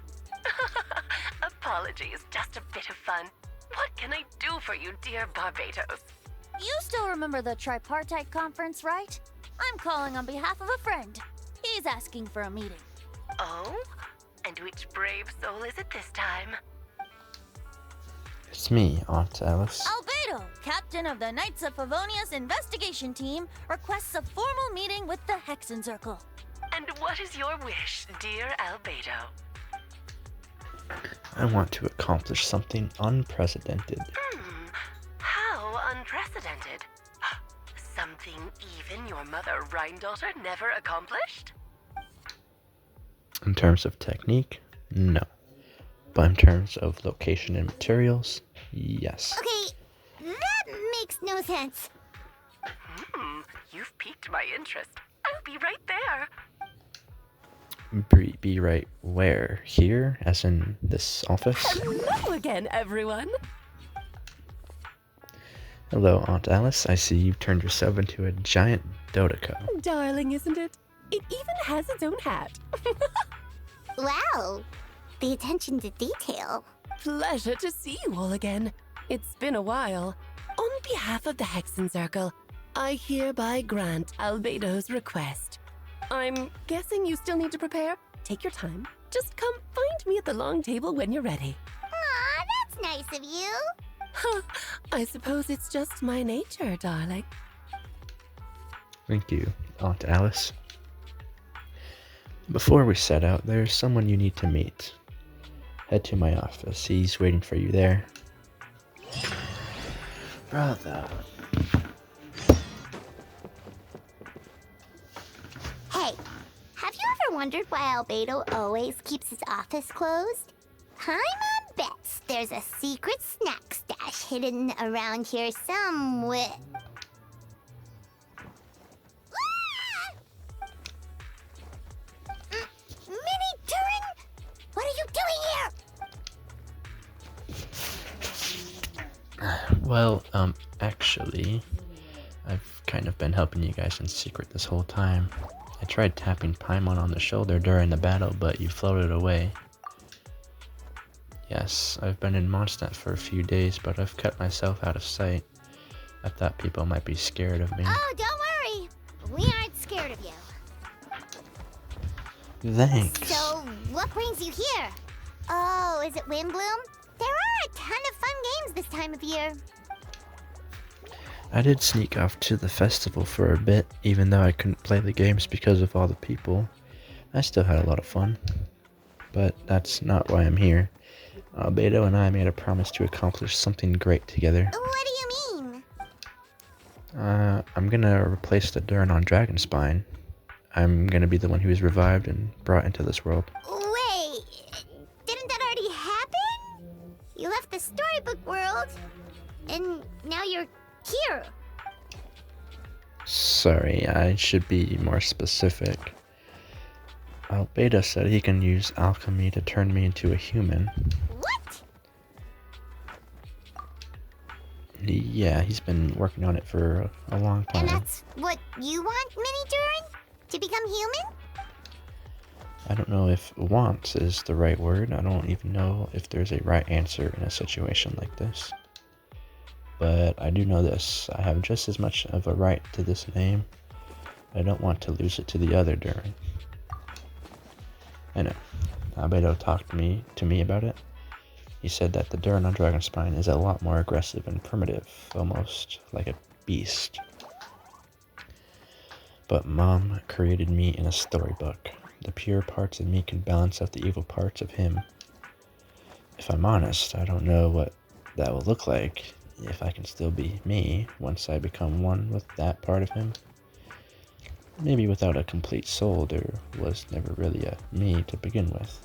Apologies, just a bit of fun. What can I do for you, dear Barbados? You still remember the tripartite conference, right? I'm calling on behalf of a friend. He's asking for a meeting. Oh? And which brave soul is it this time? It's me, Aunt Alice. Albedo, captain of the Knights of Favonius investigation team, requests a formal meeting with the Hexencircle. And what is your wish, dear Albedo? I want to accomplish something unprecedented. How unprecedented. Something even your mother Rhine-daughter never accomplished? In terms of technique, no. But in terms of location and materials, yes. Okay, that makes no sense. You've piqued my interest. I'll be right there. Be right where? Here? As in this office? Hello again, everyone. Hello, Aunt Alice. I see you've turned yourself into a giant dodoco. Darling, isn't it? It even has its own hat. Wow, the attention to detail. Pleasure to see you all again. It's been a while. On behalf of the Hexencircle, I hereby grant Albedo's request. I'm guessing you still need to prepare? Take your time. Just come find me at the long table when you're ready. Aw, that's nice of you. Huh, I suppose it's just my nature, darling. Thank you, Aunt Alice. Before we set out, there's someone you need to meet. Head to my office. He's waiting for you there. Brother. Hey, have you ever wondered why Albedo always keeps his office closed? Paimon bets there's a secret snack stash hidden around here somewhere. Mini Turin, what are you doing here? Well, actually, I've kind of been helping you guys in secret this whole time. I tried tapping Paimon on the shoulder during the battle, but you floated away. Yes, I've been in Mondstadt for a few days, but I've kept myself out of sight. I thought people might be scared of me. Oh, don't worry. We aren't scared of you. Thanks. So, what brings you here? Oh, is it Windbloom? There are a ton of fun games this time of year. I did sneak off to the festival for a bit, even though I couldn't play the games because of all the people. I still had a lot of fun. But that's not why I'm here. Albedo and I made a promise to accomplish something great together. What do you mean? I'm gonna replace the Durin on Dragonspine. I'm gonna be the one who is revived and brought into this world. Wait, didn't that already happen? You left the storybook world, and now you're here. Sorry, I should be more specific. Albedo said he can use alchemy to turn me into a human. What? Yeah, he's been working on it for a long time. And that's what you want, Mini Durin? To become human? I don't know if want is the right word. I don't even know if there's a right answer in a situation like this. but I do know this. I have just as much of a right to this name. I don't want to lose it to the other Durin. I know. Albedo talked to me about it. He said that the Durin on Dragonspine is a lot more aggressive and primitive, almost like a beast. But Mom created me in a storybook. The pure parts of me can balance out the evil parts of him. If I'm honest, I don't know what that will look like, if I can still be me once I become one with that part of him. Maybe without a complete soul, there was never really a me to begin with.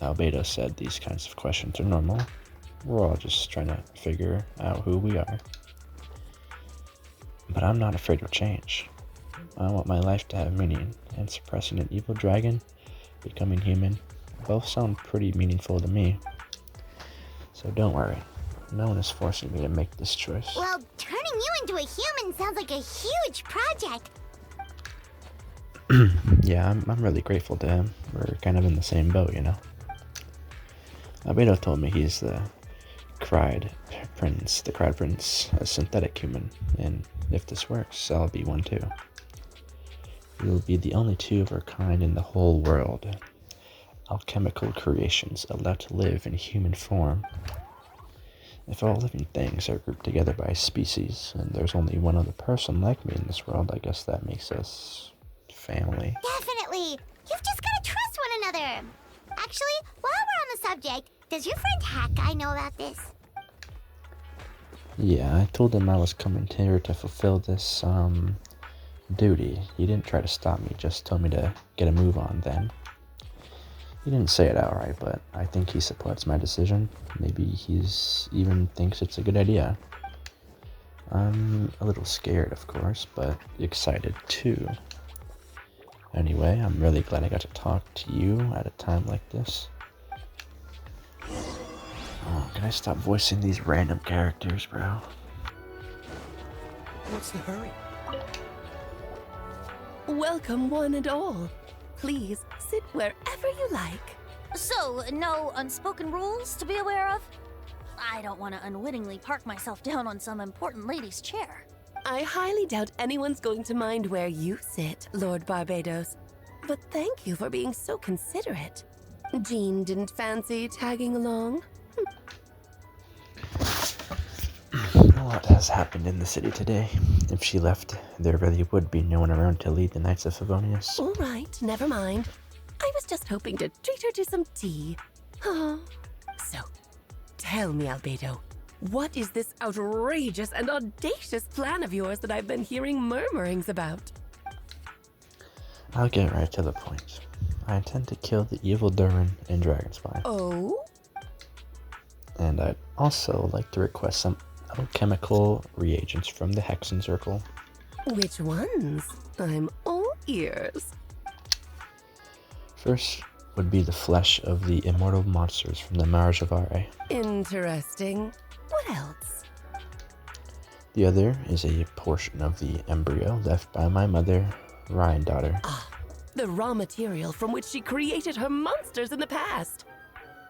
Albedo said these kinds of questions are normal. We're all just trying to figure out who we are. But I'm not afraid of change. I want my life to have meaning, and suppressing an evil dragon, becoming human, both sound pretty meaningful to me. So don't worry, no one is forcing me to make this choice. Well, turning you into a human sounds like a huge project. Yeah, I'm really grateful to him. We're kind of in the same boat, you know. Albedo told me he's the Cried Prince, a synthetic human, and if this works, I'll be one too. We will be the only two of our kind in the whole world. Alchemical creations allowed to live in human form. If all living things are grouped together by species, and there's only one other person like me in this world, I guess that makes us family. Definitely. You've just got to trust one another. Actually, while we're on the subject, does your friend Hat Guy know about this? Yeah, I told him I was coming here to fulfill this, duty. He didn't try to stop me, just told me to get a move on then. He didn't say it outright, but I think he supports my decision. Maybe he's even thinks it's a good idea. I'm a little scared, of course, but excited too. Anyway, I'm really glad I got to talk to you at a time like this. Oh, can I stop voicing these random characters, bro? What's the hurry? Welcome, one and all. Please sit wherever you like. So, no unspoken rules to be aware of? I don't want to unwittingly park myself down on some important lady's chair. I highly doubt anyone's going to mind where you sit, Lord Barbados. But thank you for being so considerate. Jean didn't fancy tagging along? A lot has happened in the city today. If she left, there really would be no one around to lead the Knights of Favonius. All right, never mind. I was just hoping to treat her to some tea. Oh. So, tell me, Albedo, what is this outrageous and audacious plan of yours that I've been hearing murmurings about? I'll get right to the point. I intend to kill the evil Durin in Dragonspine. Oh? And I'd also like to request some alchemical reagents from the Hexen Circle. Which ones? I'm all ears. First would be the flesh of the immortal monsters from the Marjavare. Interesting. What else? The other is a portion of the embryo left by my mother, Ryan daughter. Ah, the raw material from which she created her monsters in the past.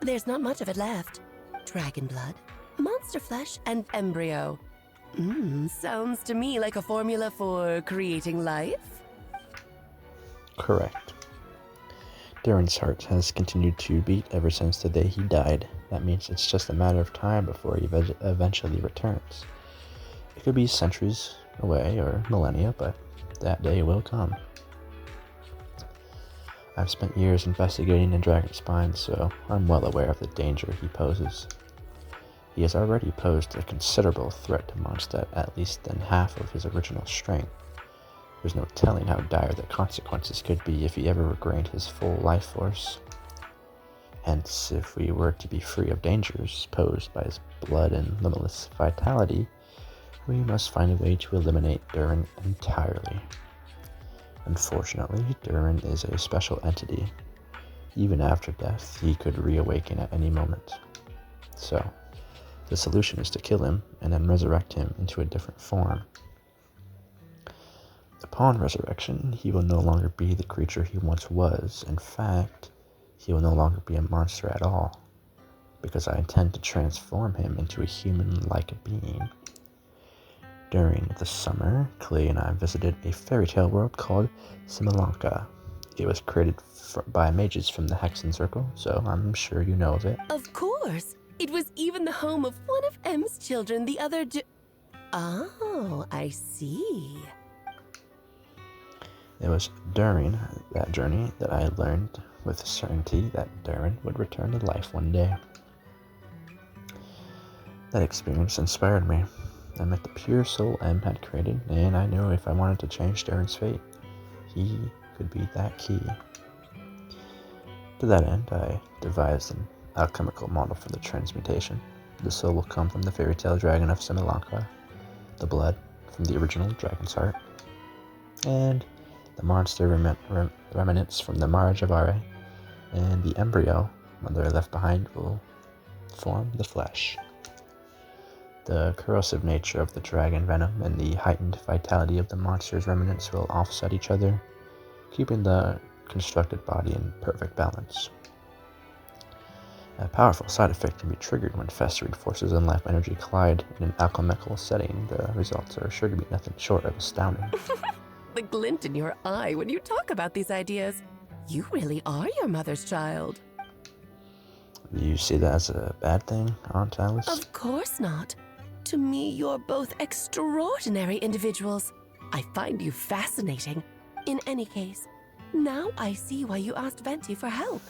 There's not much of it left. Dragon blood, monster flesh, and embryo. Sounds to me like a formula for creating life. Correct. Durin's heart has continued to beat ever since the day he died. That means it's just a matter of time before he eventually returns. It could be centuries away or millennia, but that day will come. I've spent years investigating in Dragonspine, so I'm well aware of the danger he poses. He has already posed a considerable threat to Mondstadt, at least than half of his original strength. There's no telling how dire the consequences could be if he ever regained his full life force. Hence, if we were to be free of dangers posed by his blood and limitless vitality, we must find a way to eliminate Durin entirely. Unfortunately, Durin is a special entity. Even after death, he could reawaken at any moment. So, the solution is to kill him and then resurrect him into a different form. Upon resurrection, he will no longer be the creature he once was. In fact, he will no longer be a monster at all. because I intend to transform him into a human-like being. During the summer, Clay and I visited a fairy tale world called Similanka. It was created by mages from the Hexen Circle, so I'm sure you know of it. Of course! It was even the home of one of M's children the other Oh, I see. It was during that journey that I learned with certainty that Darren would return to life one day. That experience inspired me. I met the pure soul M had created, and I knew if I wanted to change Darren's fate, he could be that key. To that end, I devised an alchemical model for the transmutation. The soul will come from the fairy tale dragon of Similanka, the blood from the original dragon's heart, and the monster remnants from the Marajavare, and the embryo, mother left behind, will form the flesh. The corrosive nature of the dragon venom and the heightened vitality of the monster's remnants will offset each other, keeping the constructed body in perfect balance. A powerful side effect can be triggered when festering forces and life energy collide in an alchemical setting. The results are sure to be nothing short of astounding. The glint in your eye when you talk about these ideas. You really are your mother's child. Do you see that as a bad thing, Aunt Alice? Of course not. To me, you're both extraordinary individuals. I find you fascinating. In any case, now I see why you asked Venti for help.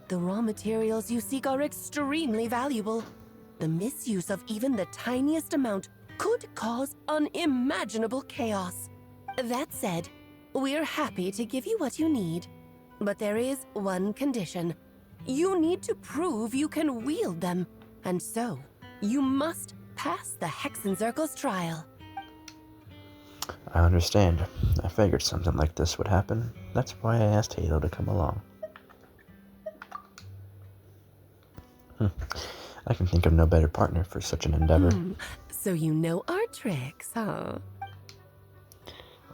The raw materials you seek are extremely valuable. The misuse of even the tiniest amount could cause unimaginable chaos. That said, we're happy to give you what you need. But there is one condition. You need to prove you can wield them. And so, you must pass the Hexenzirkel's trial. I understand. I figured something like this would happen. That's why I asked Halo to come along. I can think of no better partner for such an endeavor. So you know our tricks, huh?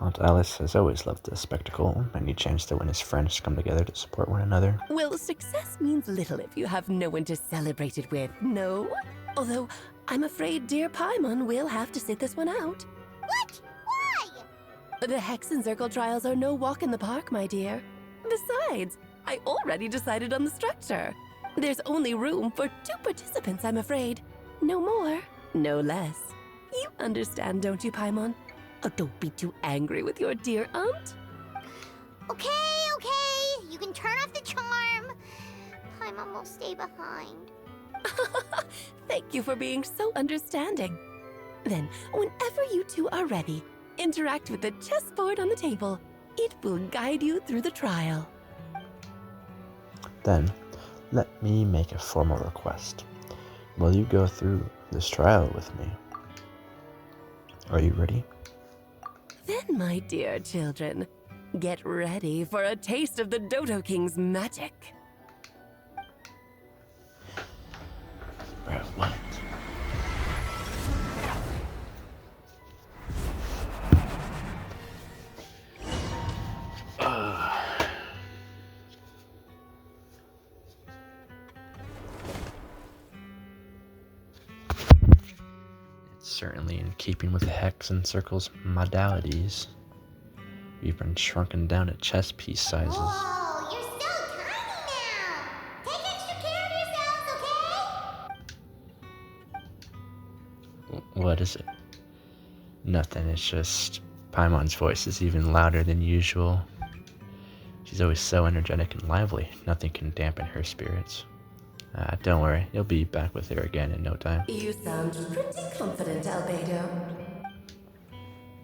Aunt Alice has always loved the spectacle. Any chance to when his friends come together to support one another. Well, success means little if you have no one to celebrate it with, no? Although, I'm afraid dear Paimon will have to sit this one out. What? Why? The Hexenzirkel trials are no walk in the park, my dear. Besides, I already decided on the structure. There's only room for 2 participants, I'm afraid. No more, no less. You understand, don't you, Paimon? Oh, don't be too angry with your dear aunt. Okay. You can turn off the charm. Paimon will stay behind. Thank you for being so understanding. Then, whenever you two are ready, interact with the chessboard on the table. It will guide you through the trial. Then, let me make a formal request. Will you go through this trial with me? Are you ready? Then, my dear children, get ready for a taste of the Dodo King's magic. Bro, what? It's certainly in keeping with Hexenzirkel's modalities. We've been shrunken down to chess piece sizes. Whoa, you're so tiny now. Take extra care of yourselves, okay? What is it? Nothing, it's just Paimon's voice is even louder than usual. She's always so energetic and lively, nothing can dampen her spirits. Don't worry, you'll be back with her again in no time. You sound pretty confident, Albedo.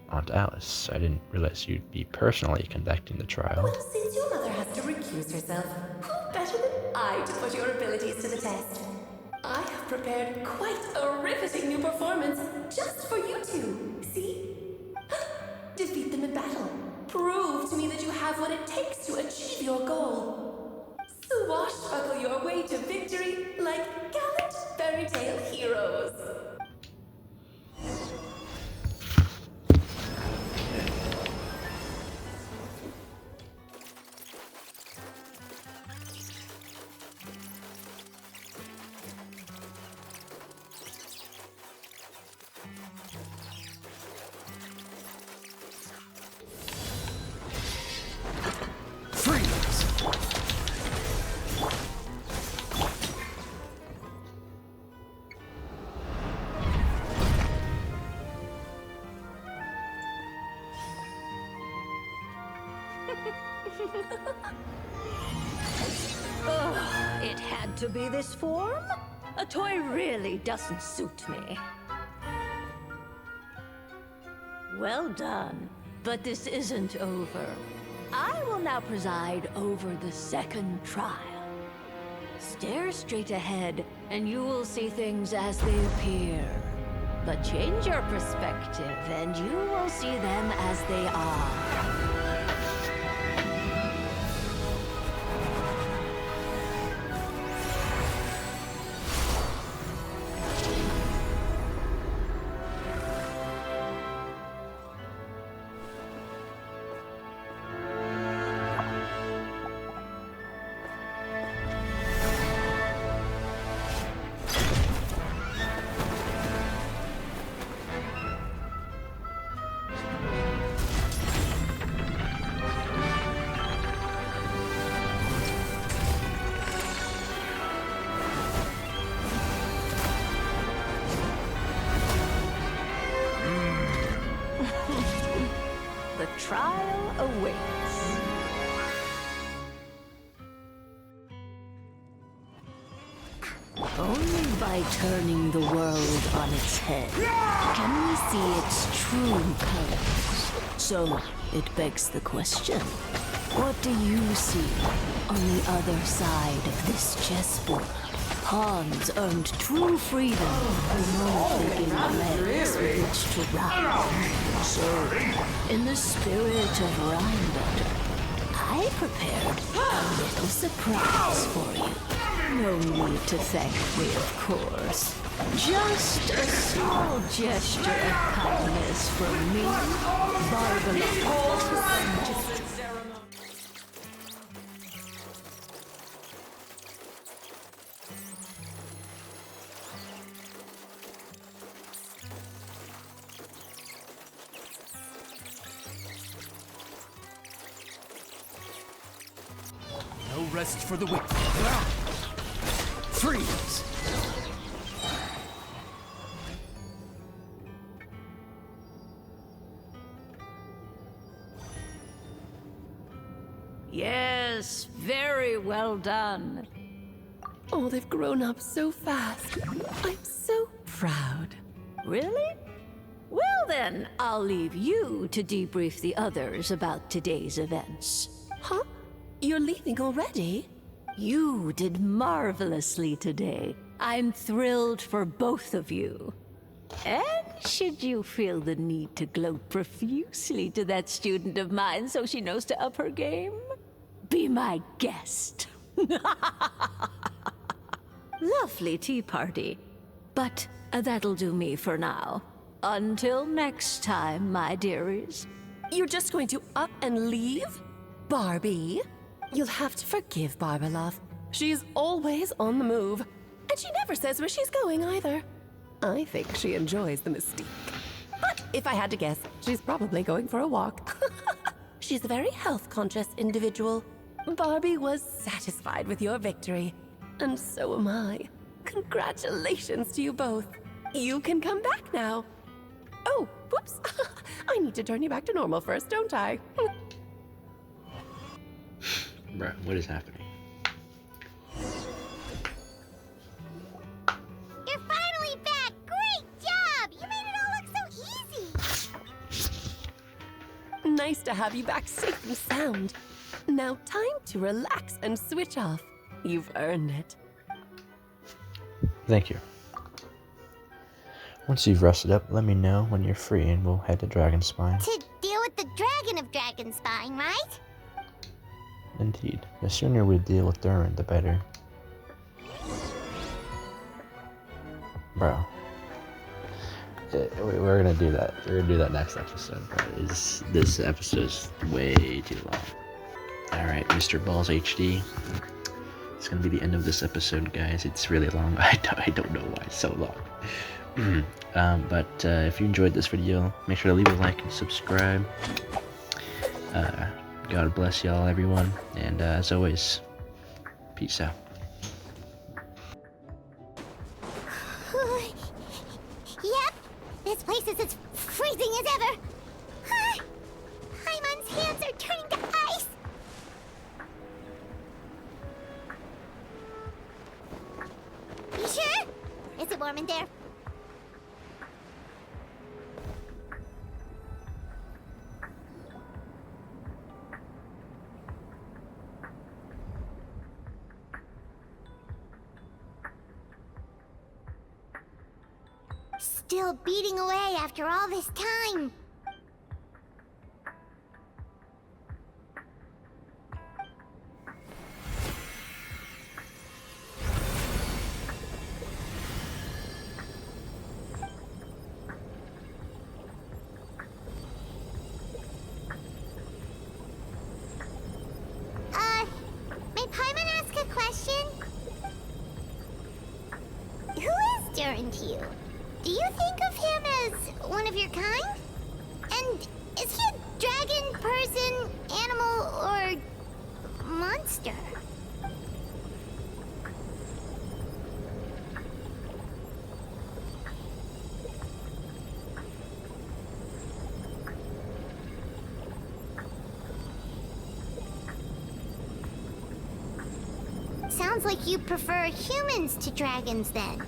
Aunt Alice, I didn't realize you'd be personally conducting the trial. Well, since your mother has to recuse herself, who better than I to put your abilities to the test? I have prepared quite a riveting new performance just for you two. See? Defeat them in battle. Prove to me that you have what it takes to achieve your goal. Swashbuckle your way to victory like gallant fairy tale heroes. Ugh, it had to be this form? A toy really doesn't suit me. Well done, but this isn't over. I will now preside over the second trial. Stare straight ahead, and you will see things as they appear. But change your perspective, and you will see them as they are. The trial awaits. Only by turning the world on its head can we see its true colors. So, it begs the question, what do you see on the other side of this chessboard? Pawns earned true freedom the moment they gained legs with which to ride. So, in the spirit of Rhinebutter, I prepared a little surprise for you. No need to thank me, of course. Just a small gesture of kindness from me, Barbara. No rest for the wicked. Freeze! Yes, very well done. Oh, they've grown up so fast. I'm so proud. Really? Well then, I'll leave you to debrief the others about today's events. Huh? You're leaving already? You did marvelously today. I'm thrilled for both of you. And should you feel the need to gloat profusely to that student of mine so she knows to up her game, be my guest. Lovely tea party. But that'll do me for now. Until next time, my dearies. You're just going to up and leave? Barbie? You'll have to forgive Barbalov. She's always on the move. And she never says where she's going either. I think she enjoys the mystique. But if I had to guess, she's probably going for a walk. She's a very health-conscious individual. Barbie was satisfied with your victory. And so am I. Congratulations to you both. You can come back now. Oh, whoops. I need to turn you back to normal first, don't I? Bruh, what is happening? You're finally back! Great job! You made it all look so easy! Nice to have you back safe and sound. Now time to relax and switch off. You've earned it. Thank you. Once you've rested up, let me know when you're free and we'll head to Dragonspine. To deal with the Dragon of Dragonspine, right? Indeed. The sooner we deal with Durin, the better. Bro. We're gonna do that. We're gonna do that next episode, bro. This episode's way too long. Alright, Mr. Balls HD. It's gonna be the end of this episode, guys. It's really long. I don't know why it's so long. But if you enjoyed this video, make sure to leave a like and subscribe. God bless y'all, everyone. And as always, peace out. Yep, this place is as freezing as ever. Paimon's hands are turning to ice. still beating away after all this time. May Paimon ask a question? Who is Durin to you? Do you think of him as one of your kind? And is he a dragon, person, animal, or monster? Sounds like you prefer humans to dragons, then.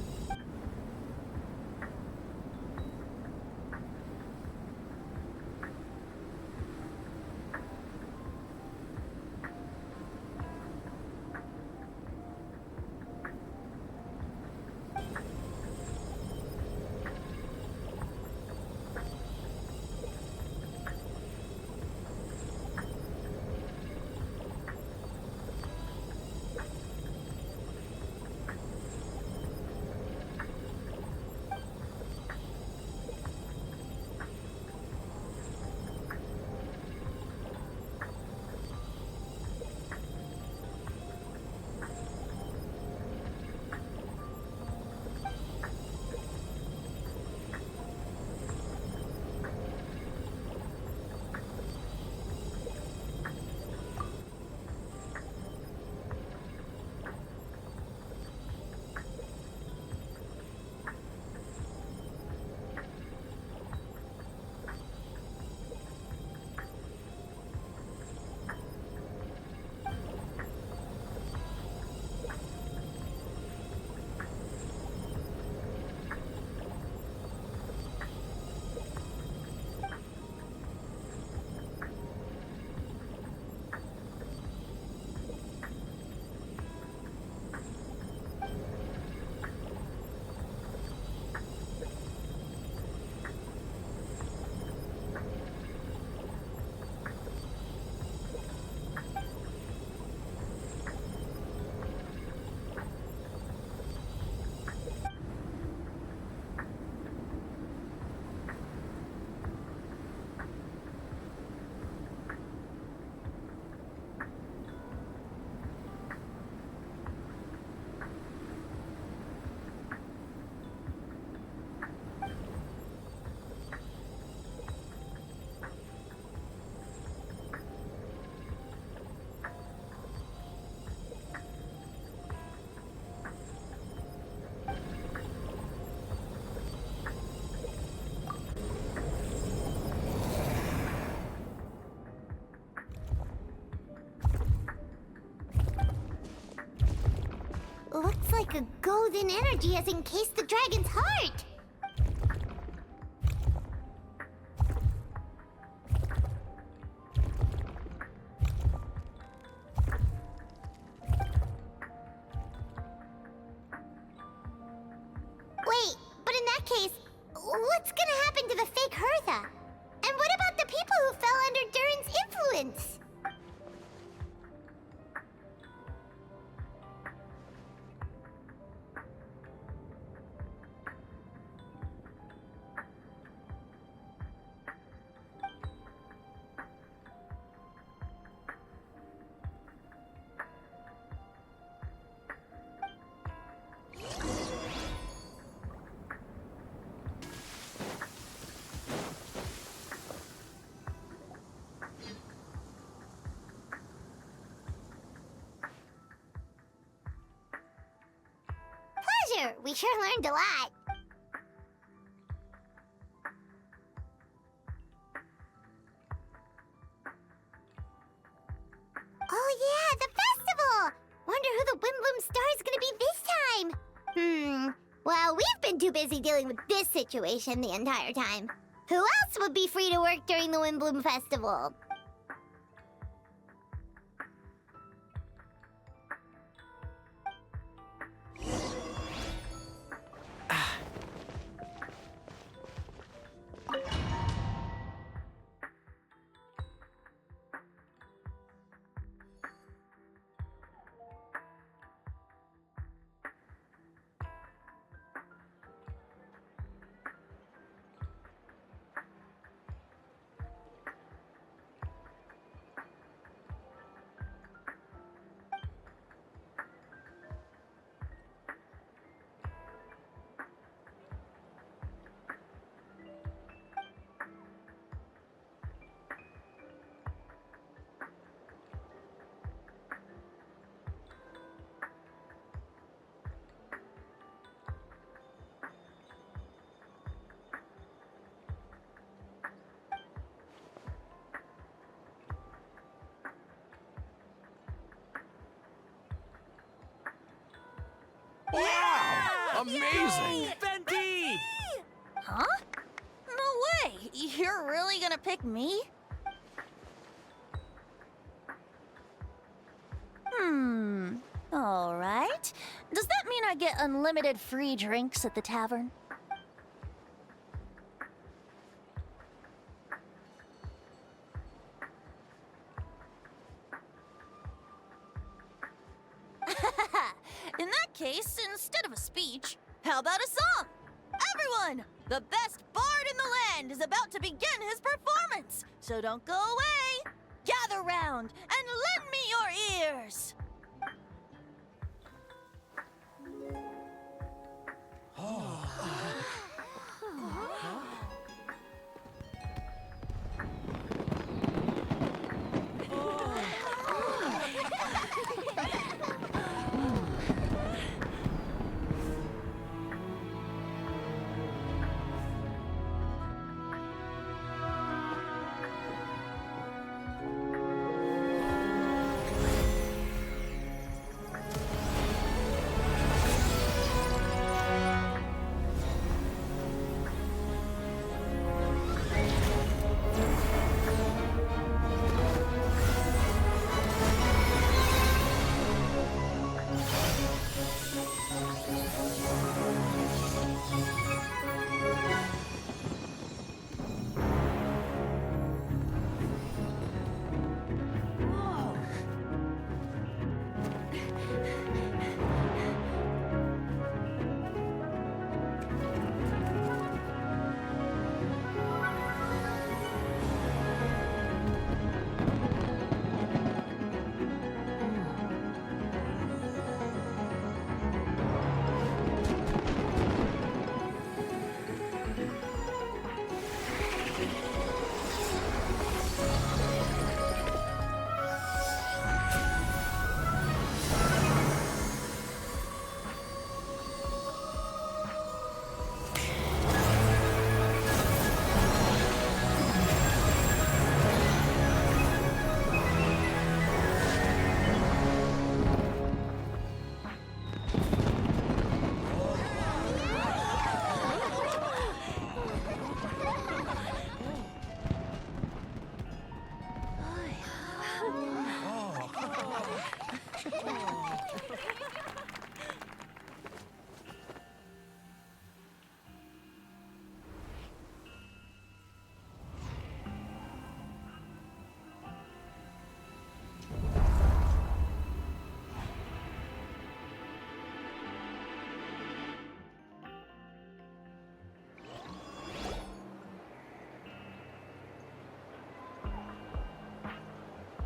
Looks like a golden energy has encased the dragon's heart! Wait, but in that case, what's gonna happen to the fake Hertha? And what about the people who fell under Durin's influence? Pleasure! We sure learned a lot. Oh yeah, the festival! Wonder who the Windbloom Star is gonna be this time? Well, we've been too busy dealing with this situation the entire time. Who else would be free to work during the Windbloom Festival? Amazing! Venti! Huh? No way! You're really gonna pick me? Alright. Does that mean I get unlimited free drinks at the tavern? In that case, instead of a speech, how about a song? Everyone! The best bard in the land is about to begin his performance, so don't go away! Gather round and lend me your ears!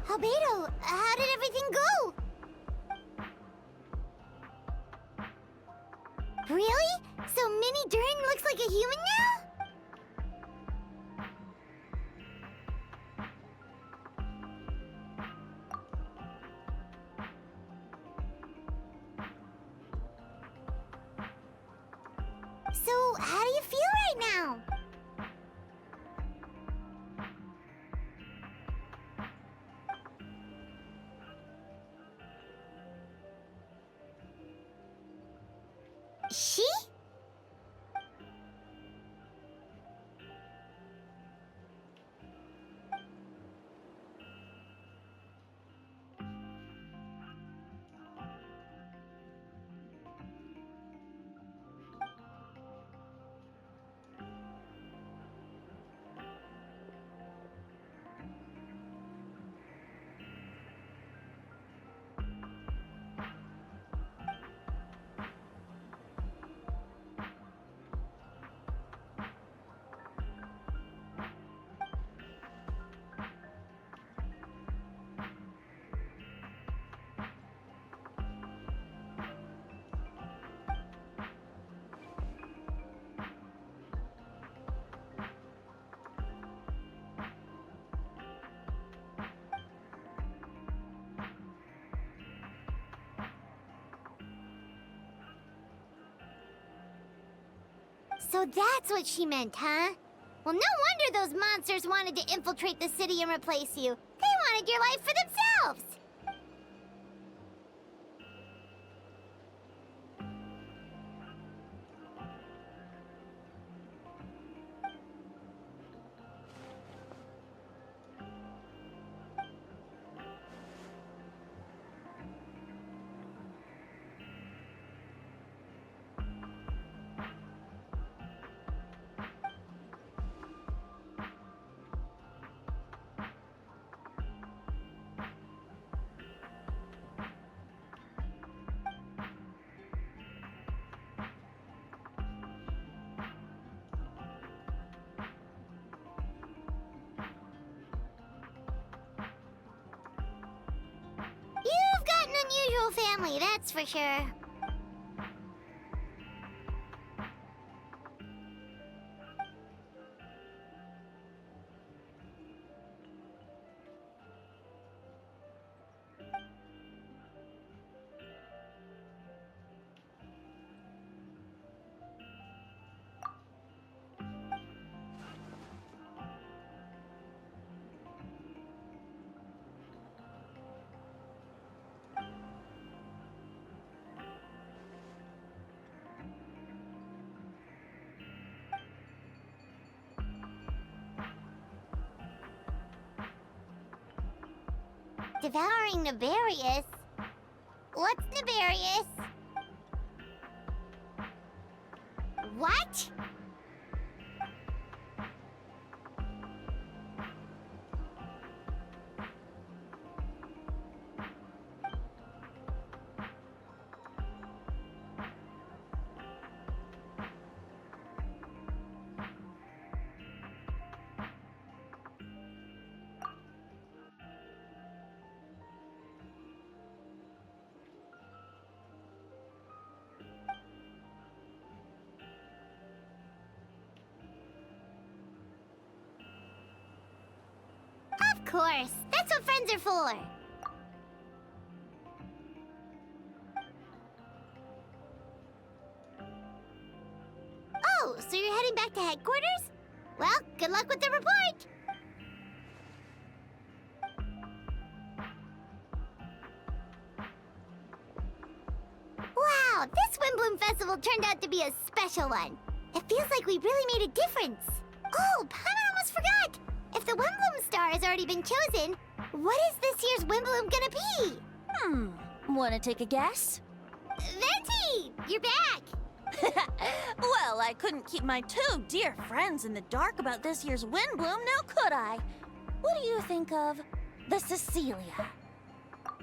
Albedo, how did everything go? Really? So Mini During looks like a human now? So, how do you feel right now? She? So that's what she meant, huh? Well, no wonder those monsters wanted to infiltrate the city and replace you. They wanted your life for themselves! whole family, that's for sure. Devouring nefarious? What's nefarious? What? Of course, that's what friends are for. Oh, so you're heading back to headquarters? Well, good luck with the report. Wow, this Windbloom Festival turned out to be a special one. It feels like we really made a difference. Oh, Paimon almost forgot! If the Windbloom star has already been chosen, what is this year's Windbloom gonna be? Wanna take a guess? Venti! You're back! Well, I couldn't keep my two dear friends in the dark about this year's Windbloom, now could I? What do you think of the Cecilia?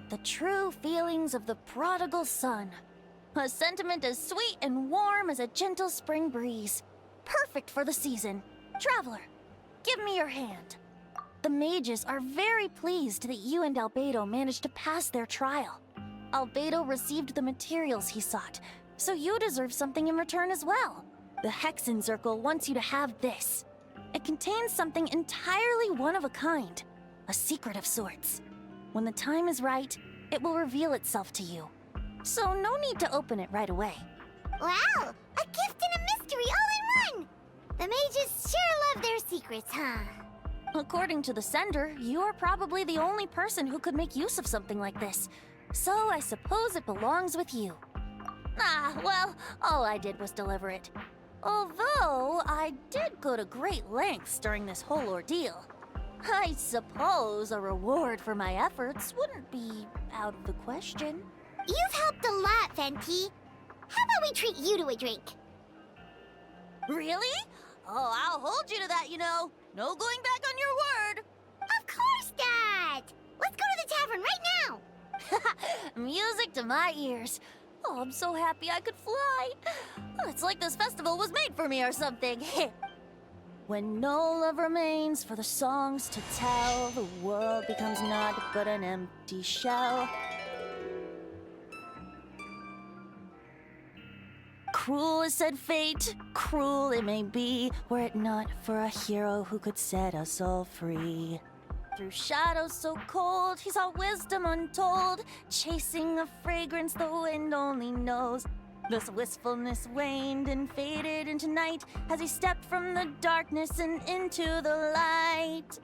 The true feelings of the prodigal son. A sentiment as sweet and warm as a gentle spring breeze. Perfect for the season. Traveler, give me your hand. The mages are very pleased that you and Albedo managed to pass their trial. Albedo received the materials he sought, so you deserve something in return as well. The Hexenzirkel wants you to have this. It contains something entirely one of a kind, a secret of sorts. When the time is right, it will reveal itself to you. So no need to open it right away. Wow, a gift and a mystery all in one! The mages sure love their secrets, huh? According to the sender, you are probably the only person who could make use of something like this. So I suppose it belongs with you. Ah, well, all I did was deliver it. Although, I did go to great lengths during this whole ordeal. I suppose a reward for my efforts wouldn't be out of the question. You've helped a lot, Venti. How about we treat you to a drink? Really? Oh, I'll hold you to that, you know. No going back on your word. Of course not! Let's go to the tavern right now! Music to my ears. Oh, I'm so happy I could fly. Oh, it's like this festival was made for me or something. When no love remains for the songs to tell, the world becomes naught but an empty shell. Cruel is said fate, cruel it may be, were it not for a hero who could set us all free. Through shadows so cold, he saw wisdom untold, chasing a fragrance the wind only knows. This wistfulness waned and faded into night as he stepped from the darkness and into the light.